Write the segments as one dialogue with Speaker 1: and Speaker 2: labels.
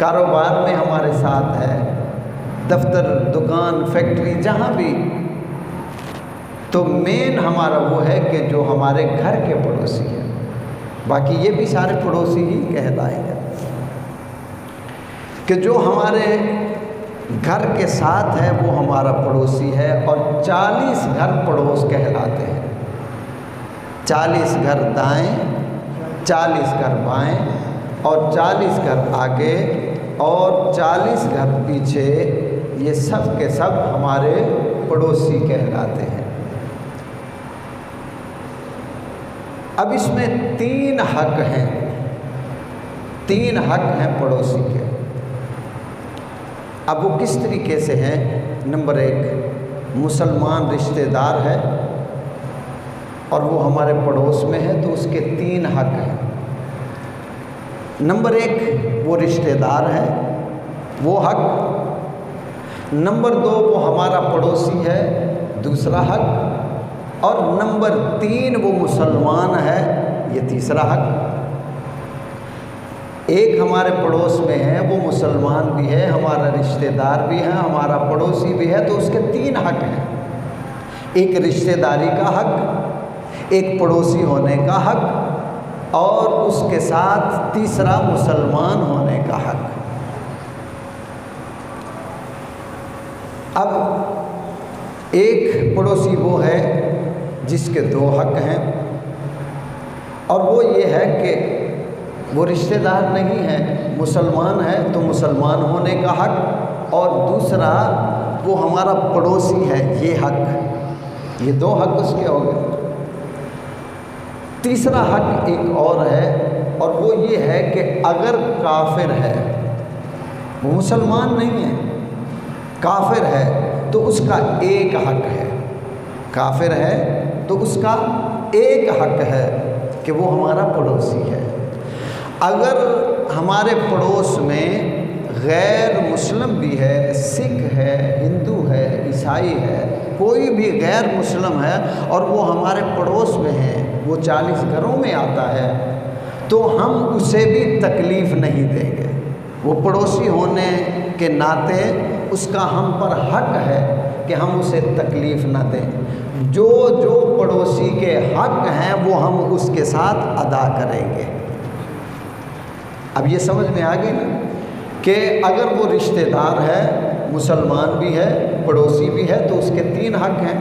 Speaker 1: कारोबार में हमारे साथ है, दफ्तर, दुकान, फैक्ट्री, जहाँ भी, तो मेन हमारा वो है कि जो हमारे घर के पड़ोसी हैं। बाकी ये भी सारे पड़ोसी ही कहलाएंगे कि जो हमारे घर के साथ है वो हमारा पड़ोसी है। और 40 घर पड़ोस कहलाते हैं। 40 घर दाएं, 40 घर बाएं और 40 घर आगे और 40 घर पीछे, ये सब के सब हमारे पड़ोसी कहलाते हैं। अब इसमें 3 हक हैं, 3 हक हैं पड़ोसी के। अब वो किस तरीके से हैं? नंबर 1, मुसलमान रिश्तेदार है और वो हमारे पड़ोस में है, तो उसके 3 हक हैं। नंबर 1, वो रिश्तेदार है, वो हक। नंबर 2, वो हमारा पड़ोसी है, दूसरा हक। और नंबर 3, वो मुसलमान है, ये तीसरा हक। एक हमारे पड़ोस में है, वो मुसलमान भी है, हमारा रिश्तेदार भी है, हमारा पड़ोसी भी है, तो उसके 3 हक हैं। एक रिश्तेदारी का हक, एक पड़ोसी होने का हक और उसके साथ तीसरा मुसलमान होने का हक। अब एक पड़ोसी वो है जिसके 2 हक हैं, और वो ये है कि वो रिश्तेदार नहीं है, मुसलमान है तो मुसलमान होने का हक, और दूसरा वो हमारा पड़ोसी है, ये हक। ये 2 हक उसके हो गए। तीसरा हक एक और है, और वो ये है कि अगर काफिर है, वो मुसलमान नहीं है, काफिर है, तो उसका एक हक है। काफिर है तो उसका एक हक है कि वो हमारा पड़ोसी है। अगर हमारे पड़ोस में गैर मुस्लिम भी है, सिख है, हिंदू है, ईसाई है, कोई भी गैर मुस्लिम है और वो हमारे पड़ोस में है, वो 40 घरों में आता है, तो हम उसे भी तकलीफ़ नहीं देंगे। वो पड़ोसी होने के नाते उसका हम पर हक है कि हम उसे तकलीफ़ ना दें। जो जो पड़ोसी के हक हैं वो हम उसके साथ अदा करेंगे। अब ये समझ में आ गई ना कि अगर वो रिश्तेदार है, मुसलमान भी है, पड़ोसी भी है, तो उसके 3 हक हैं।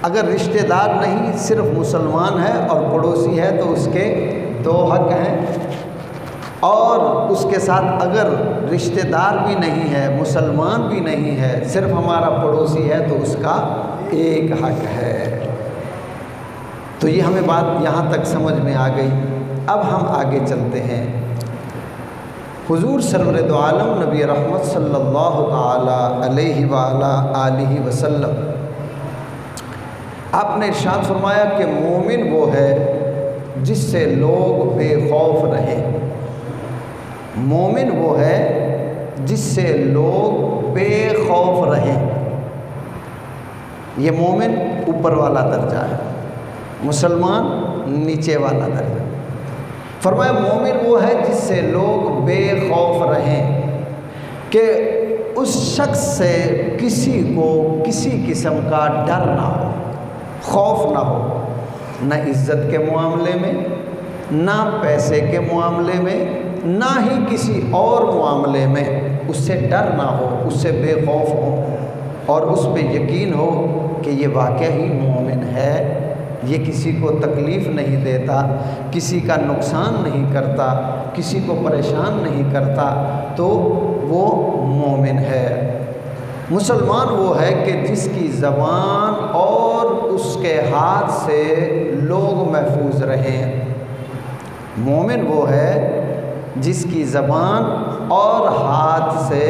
Speaker 1: अगर रिश्तेदार नहीं, सिर्फ मुसलमान है और पड़ोसी है, तो उसके 2 हक हैं। और उसके साथ अगर रिश्तेदार भी नहीं है, मुसलमान भी नहीं है, सिर्फ हमारा पड़ोसी है, तो उसका 1 हक है। तो ये हमें बात यहाँ तक समझ में आ गई। अब हम आगे चलते हैं। हुजूर सरवर दो आलम नबी रहमत सल्लल्लाहु ताला अलैहि वाला आलिहि वसल्लम, आपने इरशाद फरमाया कि मोमिन वो है जिससे लोग बेखौफ रहें। मोमिन वो है जिससे लोग बेखौफ रहें। ये मोमिन ऊपर वाला दर्जा है, मुसलमान नीचे वाला दर्जा। फरमाया मोमिन वो है जिससे लोग बेखौफ रहें कि उस शख्स से किसी को किसी किस्म का डर ना हो, खौफ ना हो, ना इज़्ज़त के मामले में, ना पैसे के मामले में, ना ही किसी और मामले में उससे डर ना हो, उससे बेखौफ हो और उस पर यकीन हो कि ये वाकई ही मोमिन है, ये किसी को तकलीफ़ नहीं देता, किसी का नुकसान नहीं करता, किसी को परेशान नहीं करता, तो वो मोमिन है। मुसलमान वो है कि जिसकी ज़बान और उसके हाथ से लोग महफूज रहें। मोमिन वो है जिसकी ज़बान और हाथ से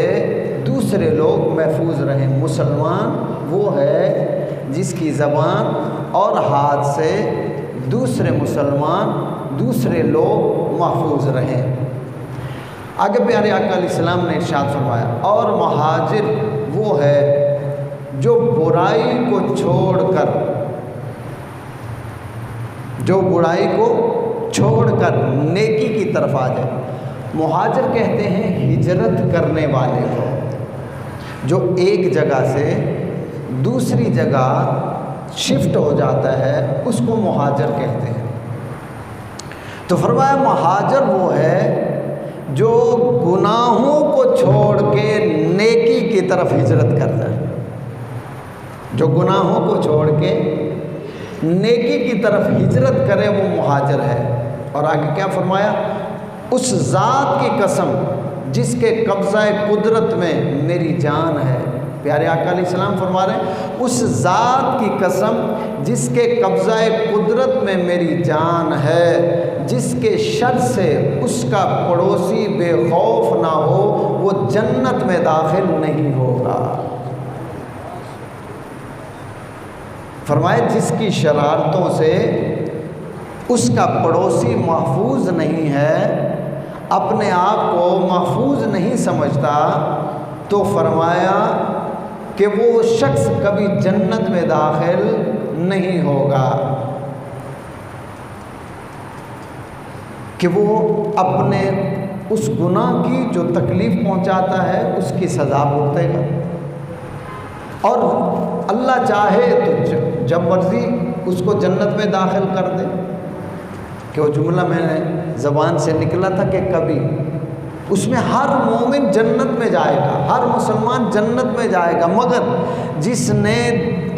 Speaker 1: दूसरे लोग महफूज रहें। मुसलमान वो है जिसकी ज़बान और हाथ से दूसरे मुसलमान, दूसरे लोग महफूज रहें। आगे प्यारे आका अलैहिस्सलाम ने इरशाद फरमाया, और महाजिर वो है जो बुराई को छोड़कर, जो बुराई को छोड़कर नेकी की तरफ आ जाए। मुहाजिर कहते हैं हिजरत करने वाले को, जो एक जगह से दूसरी जगह शिफ्ट हो जाता है, उसको मुहाजिर कहते हैं। तो फरमाया मुहाजिर वो है जो गुनाहों को छोड़ के नेकी की तरफ हिजरत करता है, जो गुनाहों को छोड़ के नेकी की तरफ हिजरत करे वो मुहाजिर है। और आगे क्या फरमाया, उस ज़ात की कसम जिसके कब्ज़ा कुदरत में मेरी जान है। प्यारे आका अलैहिस्सलाम फरमा रहे हैं, उस ज़ात की कसम जिसके कब्ज़ा कुदरत में मेरी जान है, जिसके शर से उसका पड़ोसी बेखौफ ना हो, वो जन्नत में दाखिल नहीं होगा। फरमाए जिसकी शरारतों से उसका पड़ोसी महफूज नहीं है, अपने आप को महफूज नहीं समझता, तो फरमाया कि वो शख्स कभी जन्नत में दाखिल नहीं होगा, कि वो अपने उस गुनाह की जो तकलीफ़ पहुंचाता है उसकी सज़ा भुगतेगा। और अल्लाह चाहे तो जब मर्ज़ी उसको जन्नत में दाखिल कर दे। कि वो जुमला मैंने ज़बान से निकला था कि कभी उसमें हर मोमिन जन्नत में जाएगा, हर मुसलमान जन्नत में जाएगा, मगर जिसने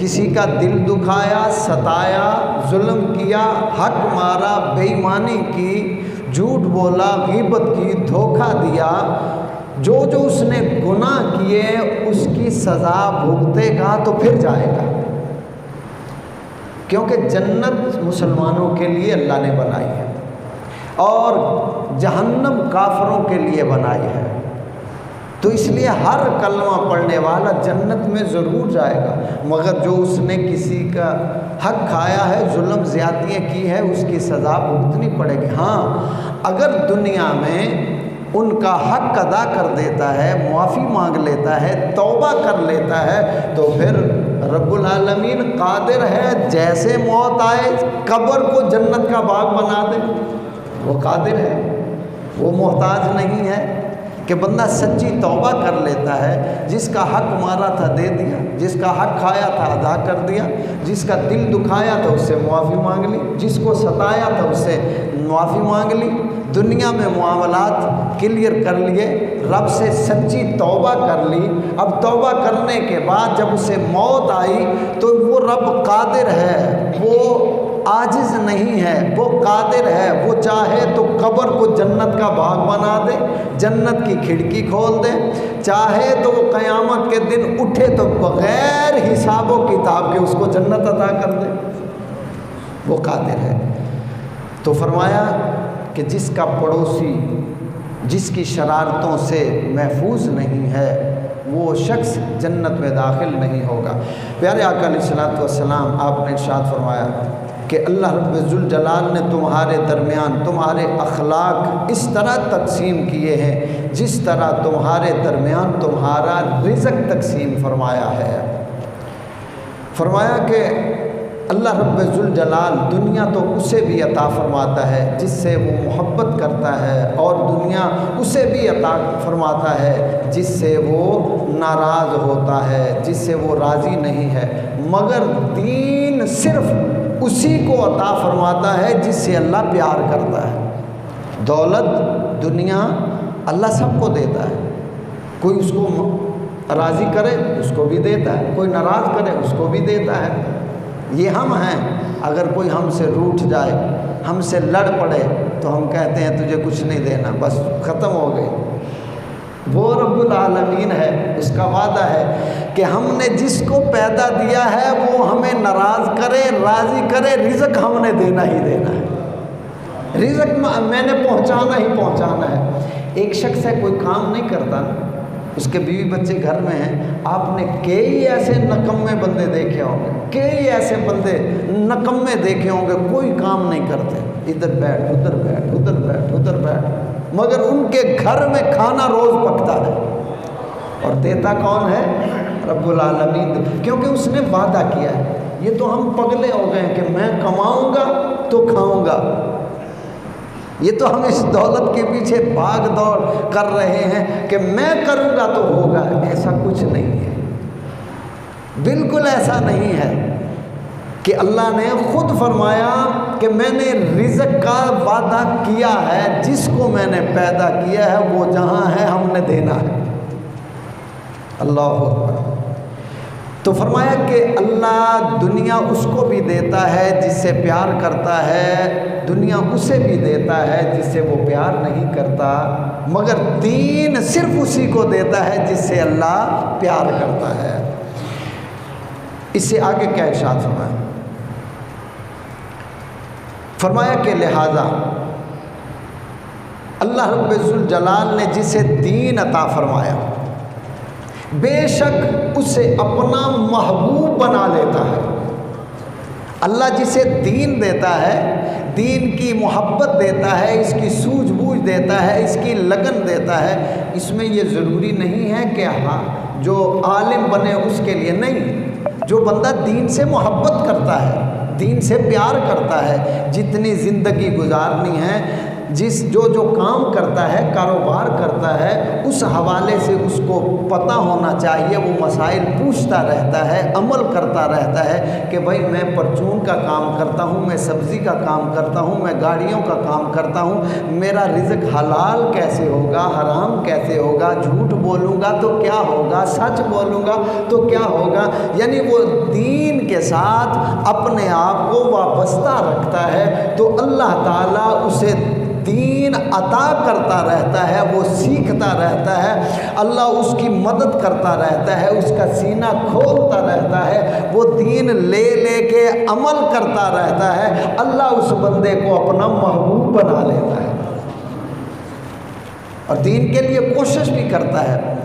Speaker 1: किसी का दिल दुखाया, सताया, जुल्म किया, हक मारा, बेईमानी की, झूठ बोला, गीबत की, धोखा दिया, जो जो उसने गुनाह किए उसकी सज़ा भुगतेगा तो फिर जाएगा। क्योंकि जन्नत मुसलमानों के लिए अल्लाह ने बनाई है और जहन्नम काफरों के लिए बनाई है। तो इसलिए हर कलमा पढ़ने वाला जन्नत में ज़रूर जाएगा, मगर जो उसने किसी का हक खाया है, जुल्म ज़्यादतियाँ की है, उसकी सज़ा भुगतनी पड़ेगी। हाँ, अगर दुनिया में उनका हक अदा कर देता है, माफ़ी मांग लेता है, तौबा कर लेता है, तो फिर रब्बुल आलमीन कादिर है जैसे मौत आए कब्र को जन्नत का बाग बना दे। वो कादिर है, वो मोहताज नहीं है कि बंदा सच्ची तौबा कर लेता है, जिसका हक मारा था दे दिया, जिसका हक खाया था अदा कर दिया, जिसका दिल दुखाया था उससे मुआफ़ी मांग ली, जिसको सताया था उससे मुआफ़ी मांग ली, दुनिया में मामलात क्लियर कर लिए, रब से सच्ची तौबा कर ली। अब तौबा करने के बाद जब उसे मौत आई तो वो रब कादिर है, वो आजिज़ नहीं है, वो कादिर है, वो चाहे तो कब्र को जन्नत का बाग बना दे, जन्नत की खिड़की खोल दे, चाहे तो वो क़यामत के दिन उठे तो बग़ैर हिसाब व किताब के उसको जन्नत अता कर दे, वो कादिर है। तो फरमाया कि जिसका पड़ोसी जिसकी शरारतों से महफूज नहीं है वो शख्स जन्नत में दाखिल नहीं होगा। प्यारे आका अलैहिस्सलातु वस्सलाम आपने इरशाद फरमाया कि अल्लाह रब्बुल जलाल ने तुम्हारे दरमियान तुम्हारे अखलाक इस तरह तकसीम किए हैं जिस तरह तुम्हारे दरमियान तुम्हारा रिज़्क़ तकसीम फरमाया है। फरमाया कि अल्लाह रब्बुल जलाल दुनिया तो उसे भी अता फरमाता है जिससे वो मोहब्बत करता है, और दुनिया उसे भी अता फरमाता है जिससे वो नाराज़ होता है, जिससे वो राज़ी नहीं है, मगर दीन सिर्फ़ उसी को अता फरमाता है जिससे अल्लाह प्यार करता है। दौलत दुनिया अल्लाह सबको देता है, कोई उसको राज़ी करे उसको भी देता है, कोई नाराज़ करे उसको भी देता है। ये हम हैं, अगर कोई हमसे रूठ जाए, हमसे लड़ पड़े, तो हम कहते हैं तुझे कुछ नहीं देना, बस ख़त्म हो गई। वो रब्बुल आलमीन है, उसका वादा है कि हमने जिसको पैदा दिया है वो हमें नाराज़ करे, राज़ी करे, रिज़्क़ हमने देना ही देना है, रिज़्क़ मैंने पहुंचाना ही पहुंचाना है। एक शख्स है, कोई काम नहीं करता, उसके बीवी बच्चे घर में हैं, आपने कई ऐसे नकम्मे बंदे देखे होंगे, कई ऐसे बंदे नकम्मे देखे होंगे, कोई काम नहीं करते, इधर बैठ उधर बैठ उधर बैठ उधर बैठ, मगर उनके घर में खाना रोज़ पकता है, और देता कौन है? रब्बुल आलमीन, क्योंकि उसने वादा किया है। ये तो हम पगले हो गए कि मैं कमाऊंगा तो खाऊंगा, ये तो हम इस दौलत के पीछे भाग दौड़ कर रहे हैं कि मैं करूँगा तो होगा। ऐसा कुछ नहीं है, बिल्कुल ऐसा नहीं है कि अल्लाह ने खुद फरमाया कि मैंने रिज़्क़ का वादा किया है, जिसको मैंने पैदा किया है वो जहाँ है हमने देना है। अल्लाह अकबर। तो फरमाया कि अल्लाह दुनिया उसको भी देता है जिससे प्यार करता है, दुनिया उसे भी देता है जिससे वो प्यार नहीं करता, मगर दीन सिर्फ उसी को देता है जिससे अल्लाह प्यार करता है। इससे आगे क्या इरशाद फरमाया? फरमाया कि लिहाजा अल्लाह रब्बुल जलाल ने जिसे दीन अता फरमाया, बेशक उसे अपना महबूब बना लेता है। अल्लाह जिसे दीन देता है, दीन की मोहब्बत देता है, इसकी सूझबूझ देता है, इसकी लगन देता है। इसमें ये ज़रूरी नहीं है कि हाँ जो आलिम बने उसके लिए, नहीं, जो बंदा दीन से मोहब्बत करता है, दीन से प्यार करता है, जितनी ज़िंदगी गुजारनी है, जो काम करता है, कारोबार करता है, उस हवाले से उसको पता होना चाहिए। वो मसाइल पूछता रहता है, अमल करता रहता है कि भाई मैं परचून का काम करता हूँ, मैं सब्ज़ी का काम करता हूँ, मैं गाड़ियों का काम करता हूँ, मेरा रिज़्क़ हलाल कैसे होगा, हराम कैसे होगा, झूठ बोलूँगा तो क्या होगा, सच बोलूँगा तो क्या होगा। यानी वो दीन के साथ अपने आप को वाबस्ता रखता है, तो अल्लाह ताला उसे दीन अता करता रहता है, वो सीखता रहता है, अल्लाह उसकी मदद करता रहता है, उसका सीना खोलता रहता है, वो दीन ले के अमल करता रहता है। अल्लाह उस बंदे को अपना महबूब बना लेता है और दीन के लिए कोशिश भी करता है।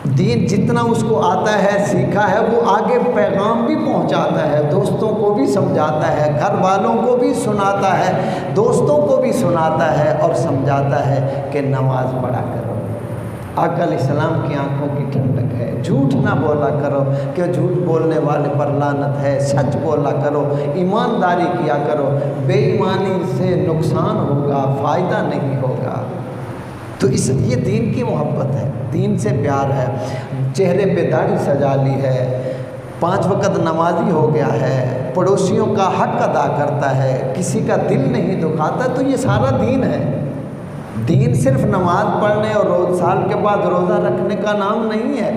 Speaker 1: दीन जितना उसको आता है, सीखा है, वो आगे पैगाम भी पहुंचाता है, दोस्तों को भी समझाता है, घर वालों को भी सुनाता है, दोस्तों को भी सुनाता है और समझाता है कि नमाज पढ़ा करो, आका अलैहिस्सलाम की आंखों की ठंडक है, झूठ ना बोला करो कि झूठ बोलने वाले पर लानत है, सच बोला करो, ईमानदारी किया करो, बेईमानी से नुकसान होगा, फ़ायदा नहीं होगा। तो ये दीन की मोहब्बत है, दीन से प्यार है। चेहरे पे दाढ़ी सजा ली है, 5 वक़्त नमाजी हो गया है, पड़ोसियों का हक अदा करता है, किसी का दिल नहीं दुखाता, तो ये सारा दीन है। दीन सिर्फ नमाज पढ़ने और रोज़ साल के बाद रोज़ा रखने का नाम नहीं है।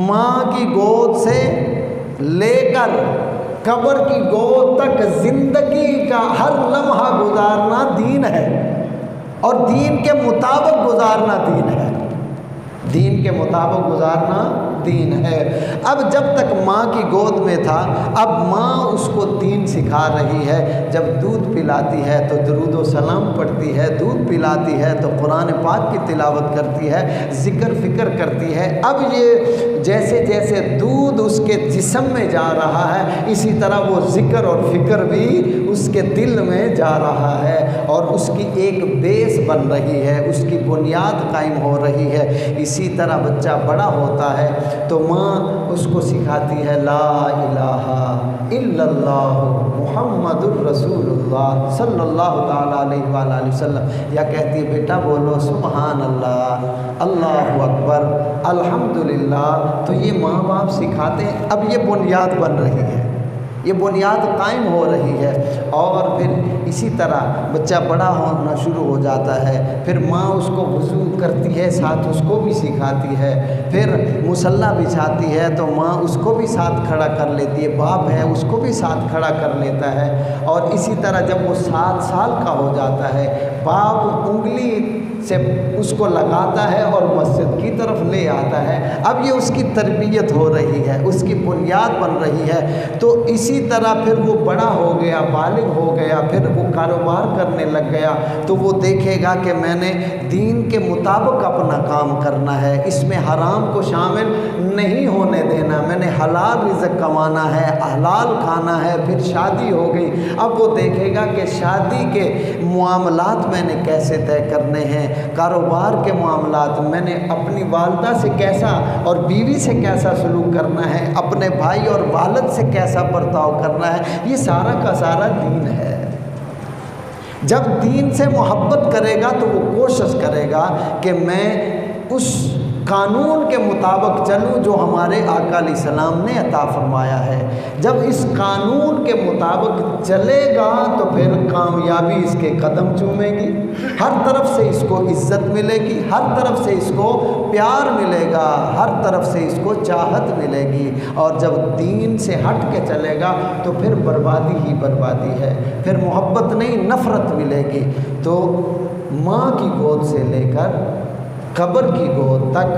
Speaker 1: माँ की गोद से लेकर कब्र की गोद तक ज़िंदगी का हर लम्हा गुजारना दीन है और दीन के मुताबिक गुजारना दीन है, दीन के मुताबिक गुजारना दीन है। अब जब तक माँ की गोद में था, अब माँ उसको दीन सिखा रही है। जब दूध पिलाती है तो दुरूद व सलाम पढ़ती है, दूध पिलाती है तो कुरान पाक की तिलावत करती है, ज़िक्र फ़िक्र करती है। अब ये जैसे जैसे दूध उसके जिस्म में जा रहा है, इसी तरह वो ज़िक्र और फ़िक्र भी उसके दिल में जा रहा है और उसकी एक बेस बन रही है, उसकी बुनियाद कायम हो रही है। इसी तरह बच्चा बड़ा होता है तो माँ उसको सिखाती है ला इलाहा इल्लल्लाह मुहम्मदुर रसूलुल्लाह सल्लल्लाहु ताला अलैहि वसल्लम, या कहती है बेटा बोलो सुभान अल्लाह, अल्लाहु अकबर, अल्हम्दुलिल्लाह। तो ये माँ बाप सिखाते हैं। अब ये बुनियाद बन रही है, ये बुनियाद कायम हो रही है और फिर इसी तरह बच्चा बड़ा होना शुरू हो जाता है। फिर माँ उसको वज़ू करती है, साथ उसको भी सिखाती है। फिर मुसल्ला बिछाती है तो माँ उसको भी साथ खड़ा कर लेती है, बाप है उसको भी साथ खड़ा कर लेता है। और इसी तरह जब वो 7 साल का हो जाता है, बाप उंगली से उसको लगाता है और मस्जिद की तरफ ले आता है। अब ये उसकी तरबियत हो रही है, उसकी बुनियाद बन रही है। तो इसी तरह फिर वो बड़ा हो गया, बालिग हो गया, फिर वो कारोबार करने लग गया, तो वो देखेगा कि मैंने दीन के मुताबिक अपना काम करना है, इसमें हराम को शामिल नहीं होने देना, मैंने हलाल रिज़्क़ कमाना है, हलाल खाना है। फिर शादी हो गई, अब वो देखेगा कि शादी के मामलात मैंने कैसे तय करने हैं, कारोबार के मामलात मैंने अपनी वालदा से कैसा और बीवी से कैसा सलूक करना है, अपने भाई और वालिद से कैसा बर्ताव करना है, ये सारा का सारा दीन है। जब दीन से मोहब्बत करेगा तो वो कोशिश करेगा कि मैं उस कानून के मुताबिक चलूँ जो हमारे आका अलैहिस्सलाम ने अता फरमाया है। जब इस कानून के मुताबिक चलेगा तो फिर कामयाबी इसके कदम चूमेगी, हर तरफ से इसको इज़्ज़त मिलेगी, हर तरफ से इसको प्यार मिलेगा, हर तरफ से इसको चाहत मिलेगी। और जब दीन से हट के चलेगा तो फिर बर्बादी ही बर्बादी है, फिर मोहब्बत नहीं नफ़रत मिलेगी। तो माँ की गोद से लेकर कब्र की गोद तक,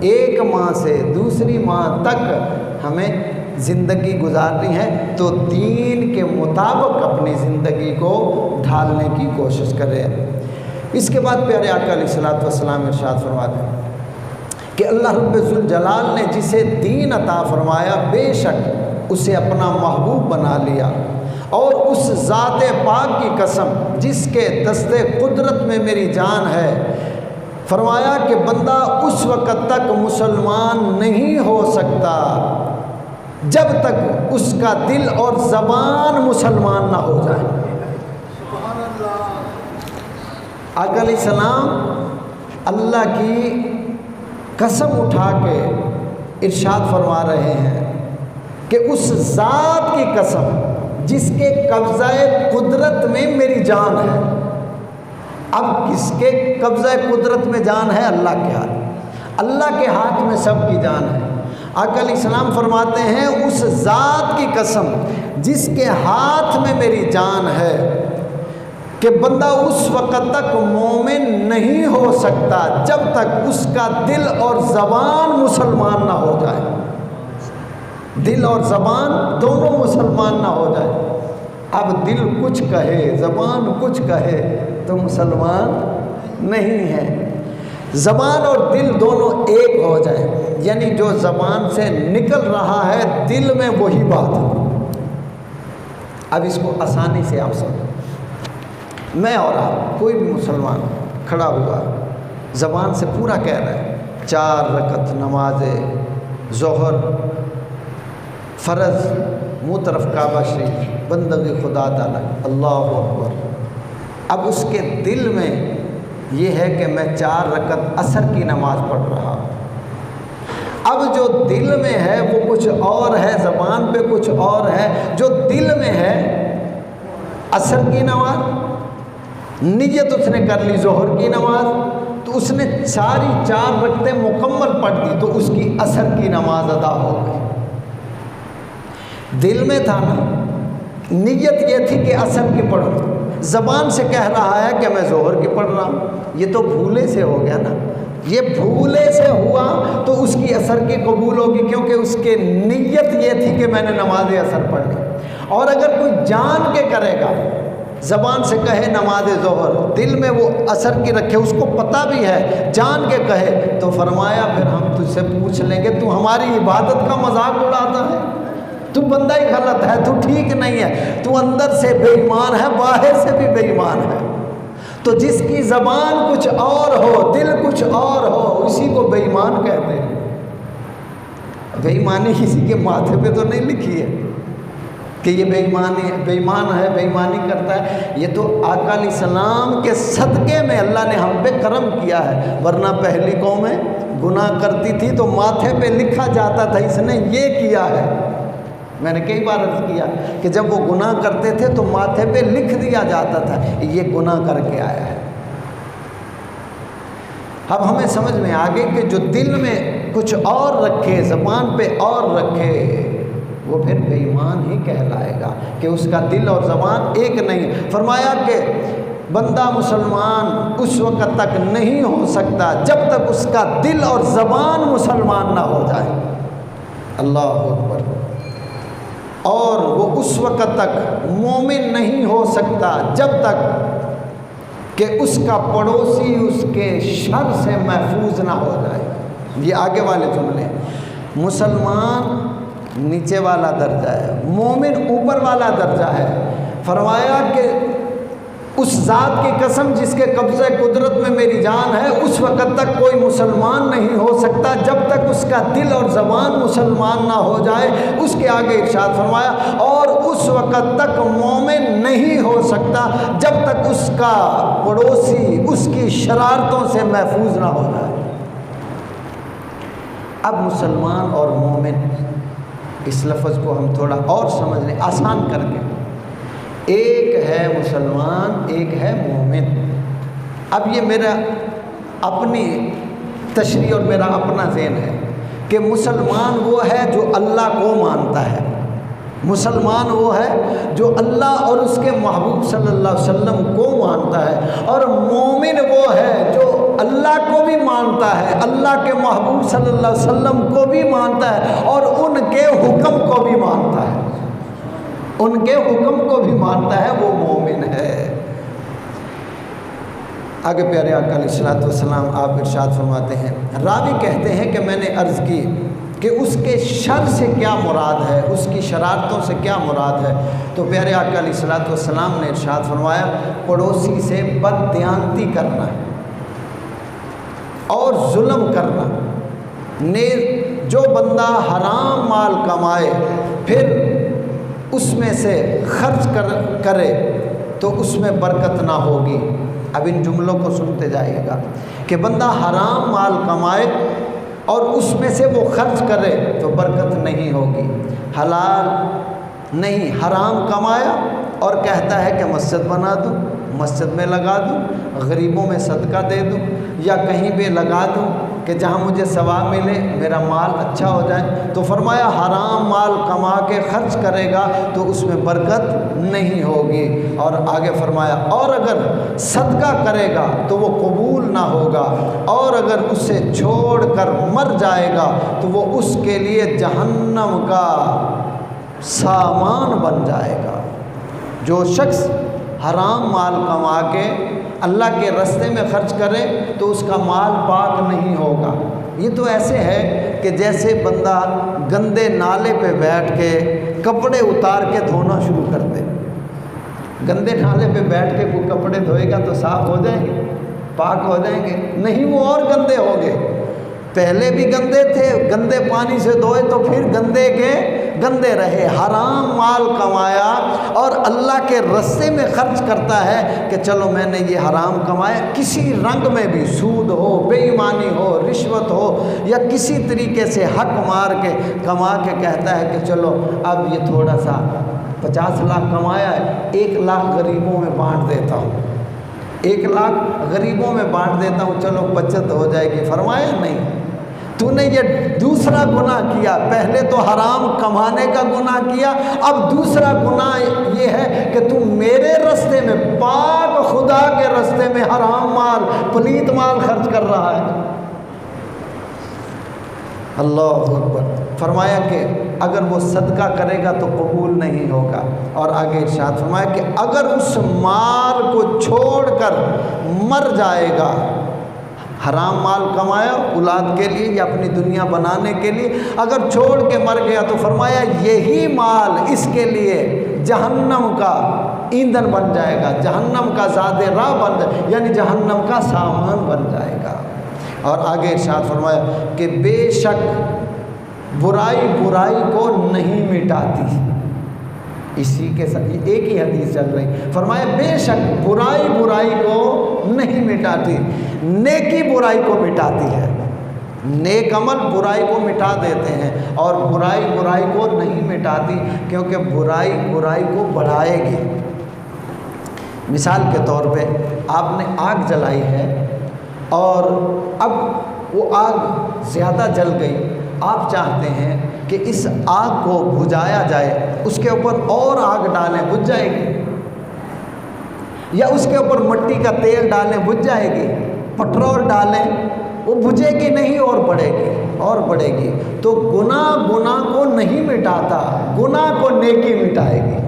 Speaker 1: एक माँ से दूसरी माँ तक हमें ज़िंदगी गुजारनी है। तो दीन के मुताबिक अपनी ज़िंदगी को ढालने की कोशिश करें। इसके बाद प्यारे आका अलैहिस्सलातु वस्सलाम इरशाद फरमाते हैं कि अल्लाह रब्बुल ज़ुल जलाल ने जिसे दीन अता फरमाया बेशक उसे अपना महबूब बना लिया। और उस ज़ात पाक की कसम जिसके दस्ते कुदरत में मेरी जान है, फरमाया कि बंदा उस वक़्त तक मुसलमान नहीं हो सकता जब तक उसका दिल और ज़बान मुसलमान ना हो जाए। आका अलैहिस्सलाम अल्लाह की कसम उठा के इरशाद फरमा रहे हैं कि उस ज़ात की कसम जिसके कब्ज़ाए कुदरत में मेरी जान है। अब किसके कब्ज़ा कुदरत में जान है? अल्लाह के हाथ। अल्लाह के हाथ में सबकी जान है। आका अलैहिस्सलाम फरमाते हैं उस ज़ात की कसम जिसके हाथ में मेरी जान है कि बंदा उस वक़्त तक मोमिन नहीं हो सकता जब तक उसका दिल और ज़बान मुसलमान ना हो जाए। दिल और ज़बान दोनों मुसलमान ना हो जाए। अब दिल कुछ कहे ज़बान कुछ कहे तो मुसलमान नहीं है। ज़बान और दिल दोनों एक हो जाए, यानी जो ज़बान से निकल रहा है दिल में वही बात है। अब इसको आसानी से आप समझो। मैं और आप कोई भी मुसलमान खड़ा हुआ ज़बान से पूरा कह रहा है 4 रकत नमाज ज़ोहर फ़र्ज़, मुँह तरफ काबा शरीफ, बंदगी खुदा ताला, अल्लाहु अकबर। अब उसके दिल में ये है कि मैं 4 रकत असर की नमाज़ पढ़ रहा। अब जो दिल में है वो कुछ और है, ज़बान पे कुछ और है। जो दिल में है असर की नमाज, नियत उसने कर ली ज़ोहर की नमाज, तो उसने सारी 4 रकतें मुकम्मल पढ़ दी तो उसकी असर की नमाज अदा हो गई। दिल में था ना, नियत ये थी कि असर की पढ़ो, ज़बान से कह रहा है कि मैं ज़ोहर की पढ़ रहा हूँ। ये तो भूले से हो गया ना, ये भूले से हुआ तो उसकी असर की कबूल होगी, क्योंकि उसके नियत ये थी कि मैंने नमाज असर पढ़ी। और अगर कोई जान के करेगा, ज़बान से कहे नमाज ज़ोहर, दिल में वो असर की रखे, उसको पता भी है, जान के कहे, तो फरमाया फिर हम तुझसे पूछ लेंगे तू हमारी इबादत का मजाक उड़ाता है, तू बंदा ही गलत है, तू ठीक नहीं है, तू अंदर से बेईमान है, बाहर से भी बेईमान है। तो जिसकी ज़बान कुछ और हो, दिल कुछ और हो, उसी को बेईमान कहते हैं। बेईमानी किसी के माथे पे तो नहीं लिखी है कि ये बेईमान है, बेईमानी करता है। ये तो आका अलैहिस्सलाम के सदक़े में अल्लाह ने हम पे करम किया है, वरना पहली कौमें गुनाह करती थी तो माथे पे लिखा जाता था इसने ये किया है। मैंने कई बार अर्ज़ किया कि जब वो गुनाह करते थे तो माथे पे लिख दिया जाता था ये गुनाह करके आया है। अब हमें समझ में आ गई कि जो दिल में कुछ और रखे, ज़बान पे और रखे, वो फिर बेईमान ही कहलाएगा कि उसका दिल और ज़बान एक नहीं। फरमाया कि बंदा मुसलमान उस वक़्त तक नहीं हो सकता जब तक उसका दिल और ज़बान मुसलमान ना हो जाए। अल्लाहु अकबर। और वो उस वक़्त तक मोमिन नहीं हो सकता जब तक कि उसका पड़ोसी उसके शर से महफूज ना हो जाए। ये आगे वाले जुमले, मुसलमान नीचे वाला दर्जा है, मोमिन ऊपर वाला दर्जा है। फरमाया कि उस ज़ात की कसम जिसके कब्ज़े कुदरत में मेरी जान है, उस वक़्त तक कोई मुसलमान नहीं हो सकता जब तक उसका दिल और ज़बान मुसलमान ना हो जाए। उसके आगे इरशाद फरमाया, और उस वक़्त तक मोमिन नहीं हो सकता जब तक उसका पड़ोसी उसकी शरारतों से महफूज ना हो जाए। अब मुसलमान और मोमिन, इस लफ्ज़ को हम थोड़ा और समझ लें आसान करके। एक है मुसलमान, एक है मोमिन। अब ये मेरा अपनी तशरीह और मेरा अपना ज़हन है कि मुसलमान वो है जो अल्लाह को मानता है, मुसलमान वो है जो अल्लाह और उसके महबूब सल्लल्लाहु अलैहि वसल्लम को मानता है, और मोमिन वो है जो अल्लाह को भी मानता है, अल्लाह के महबूब सल्लल्लाहु अलैहि वसल्लम को भी मानता है, और उनके हुक्म को भी मानता है, उनके हुक्म को भी मानता है, वो मोमिन है। आगे प्यारे आका अलैहिस्सलातु वस्सलाम आप इरशाद फरमाते हैं, रावी कहते हैं कि मैंने अर्ज़ की कि उसके शर से क्या मुराद है, उसकी शरारतों से क्या मुराद है। तो प्यारे आका अलैहिस्सलातु वस्सलाम ने इरशाद फरमाया, पड़ोसी से बददियानती करना और जुल्म करना। ने जो बंदा हराम माल कमाए फिर उसमें से खर्च करे तो उसमें बरकत ना होगी। अब इन जुमलों को सुनते जाइएगा कि बंदा हराम माल कमाए और उसमें से वो खर्च करे तो बरकत नहीं होगी। हलाल नहीं, हराम कमाया और कहता है कि मस्जिद बना दूँ, मस्जिद में लगा दूँ, गरीबों में सदका दे दूँ, या कहीं पे लगा दूँ कि जहाँ मुझे सवाब मिले, मेरा माल अच्छा हो जाए। तो फरमाया हराम माल कमा के खर्च करेगा तो उसमें बरकत नहीं होगी। और आगे फरमाया, और अगर सदका करेगा तो वो कबूल ना होगा, और अगर उसे छोड़ कर मर जाएगा तो वो उसके लिए जहन्नम का सामान बन जाएगा। जो शख्स हराम माल कमा के अल्लाह के रास्ते में खर्च करे तो उसका माल पाक नहीं होगा। ये तो ऐसे है कि जैसे बंदा गंदे नाले पे बैठ के कपड़े उतार के धोना शुरू कर दे। गंदे नाले पे बैठ के कोई कपड़े धोएगा तो साफ़ हो जाएंगे, पाक हो जाएंगे? नहीं, वो और गंदे होंगे। पहले भी गंदे थे, गंदे पानी से धोए तो फिर गंदे के गंदे रहे। हराम माल कमाया और अल्लाह के रास्ते में खर्च करता है कि चलो मैंने ये हराम कमाया, किसी रंग में भी, सूद हो, बेईमानी हो, रिश्वत हो, या किसी तरीके से हक मार के कमा के कहता है कि चलो अब ये थोड़ा सा 50 लाख कमाया है, 1 लाख गरीबों में बांट देता हूँ, 1 लाख गरीबों में बांट देता हूँ, चलो बचत हो जाएगी। फरमाया नहीं, तूने ये दूसरा गुनाह किया। पहले तो हराम कमाने का गुनाह किया, अब दूसरा गुनाह ये है कि तू मेरे रास्ते में, पाक खुदा के रास्ते में हराम माल, पलीत माल खर्च कर रहा है। अल्लाह अकबर। फरमाया कि अगर वो सदका करेगा तो कबूल नहीं होगा। और आगे इरशाद फरमाया कि अगर उस माल को छोड़कर मर जाएगा, हराम माल कमाया औलाद के लिए या अपनी दुनिया बनाने के लिए, अगर छोड़ के मर गया तो फरमाया यही माल इसके लिए जहन्नम का ईंधन बन जाएगा, जहन्नम का ज़ादे राह बन जाए, यानी जहन्नम का सामान बन जाएगा। और आगे इरशाद फरमाया कि बेशक बुराई बुराई को नहीं मिटाती। इसी के साथ एक ही हदीस चल रही। फरमाया बेशक बुराई बुराई को नहीं मिटाती, नेकी बुराई को मिटाती है। नेक अमल बुराई को मिटा देते हैं और बुराई बुराई को नहीं मिटाती, क्योंकि बुराई बुराई को बढ़ाएगी। मिसाल के तौर पे आपने आग जलाई है और अब वो आग ज़्यादा जल गई, आप चाहते हैं कि इस आग को बुझाया जाए, उसके ऊपर और आग डालें, बुझ जाएगी, या उसके ऊपर मिट्टी का तेल डालें, बुझ जाएगी, पेट्रोल डालें, वो बुझेगी नहीं और बढ़ेगी और बढ़ेगी। तो गुनाह गुनाह को नहीं मिटाता, गुनाह को नेकी मिटाएगी।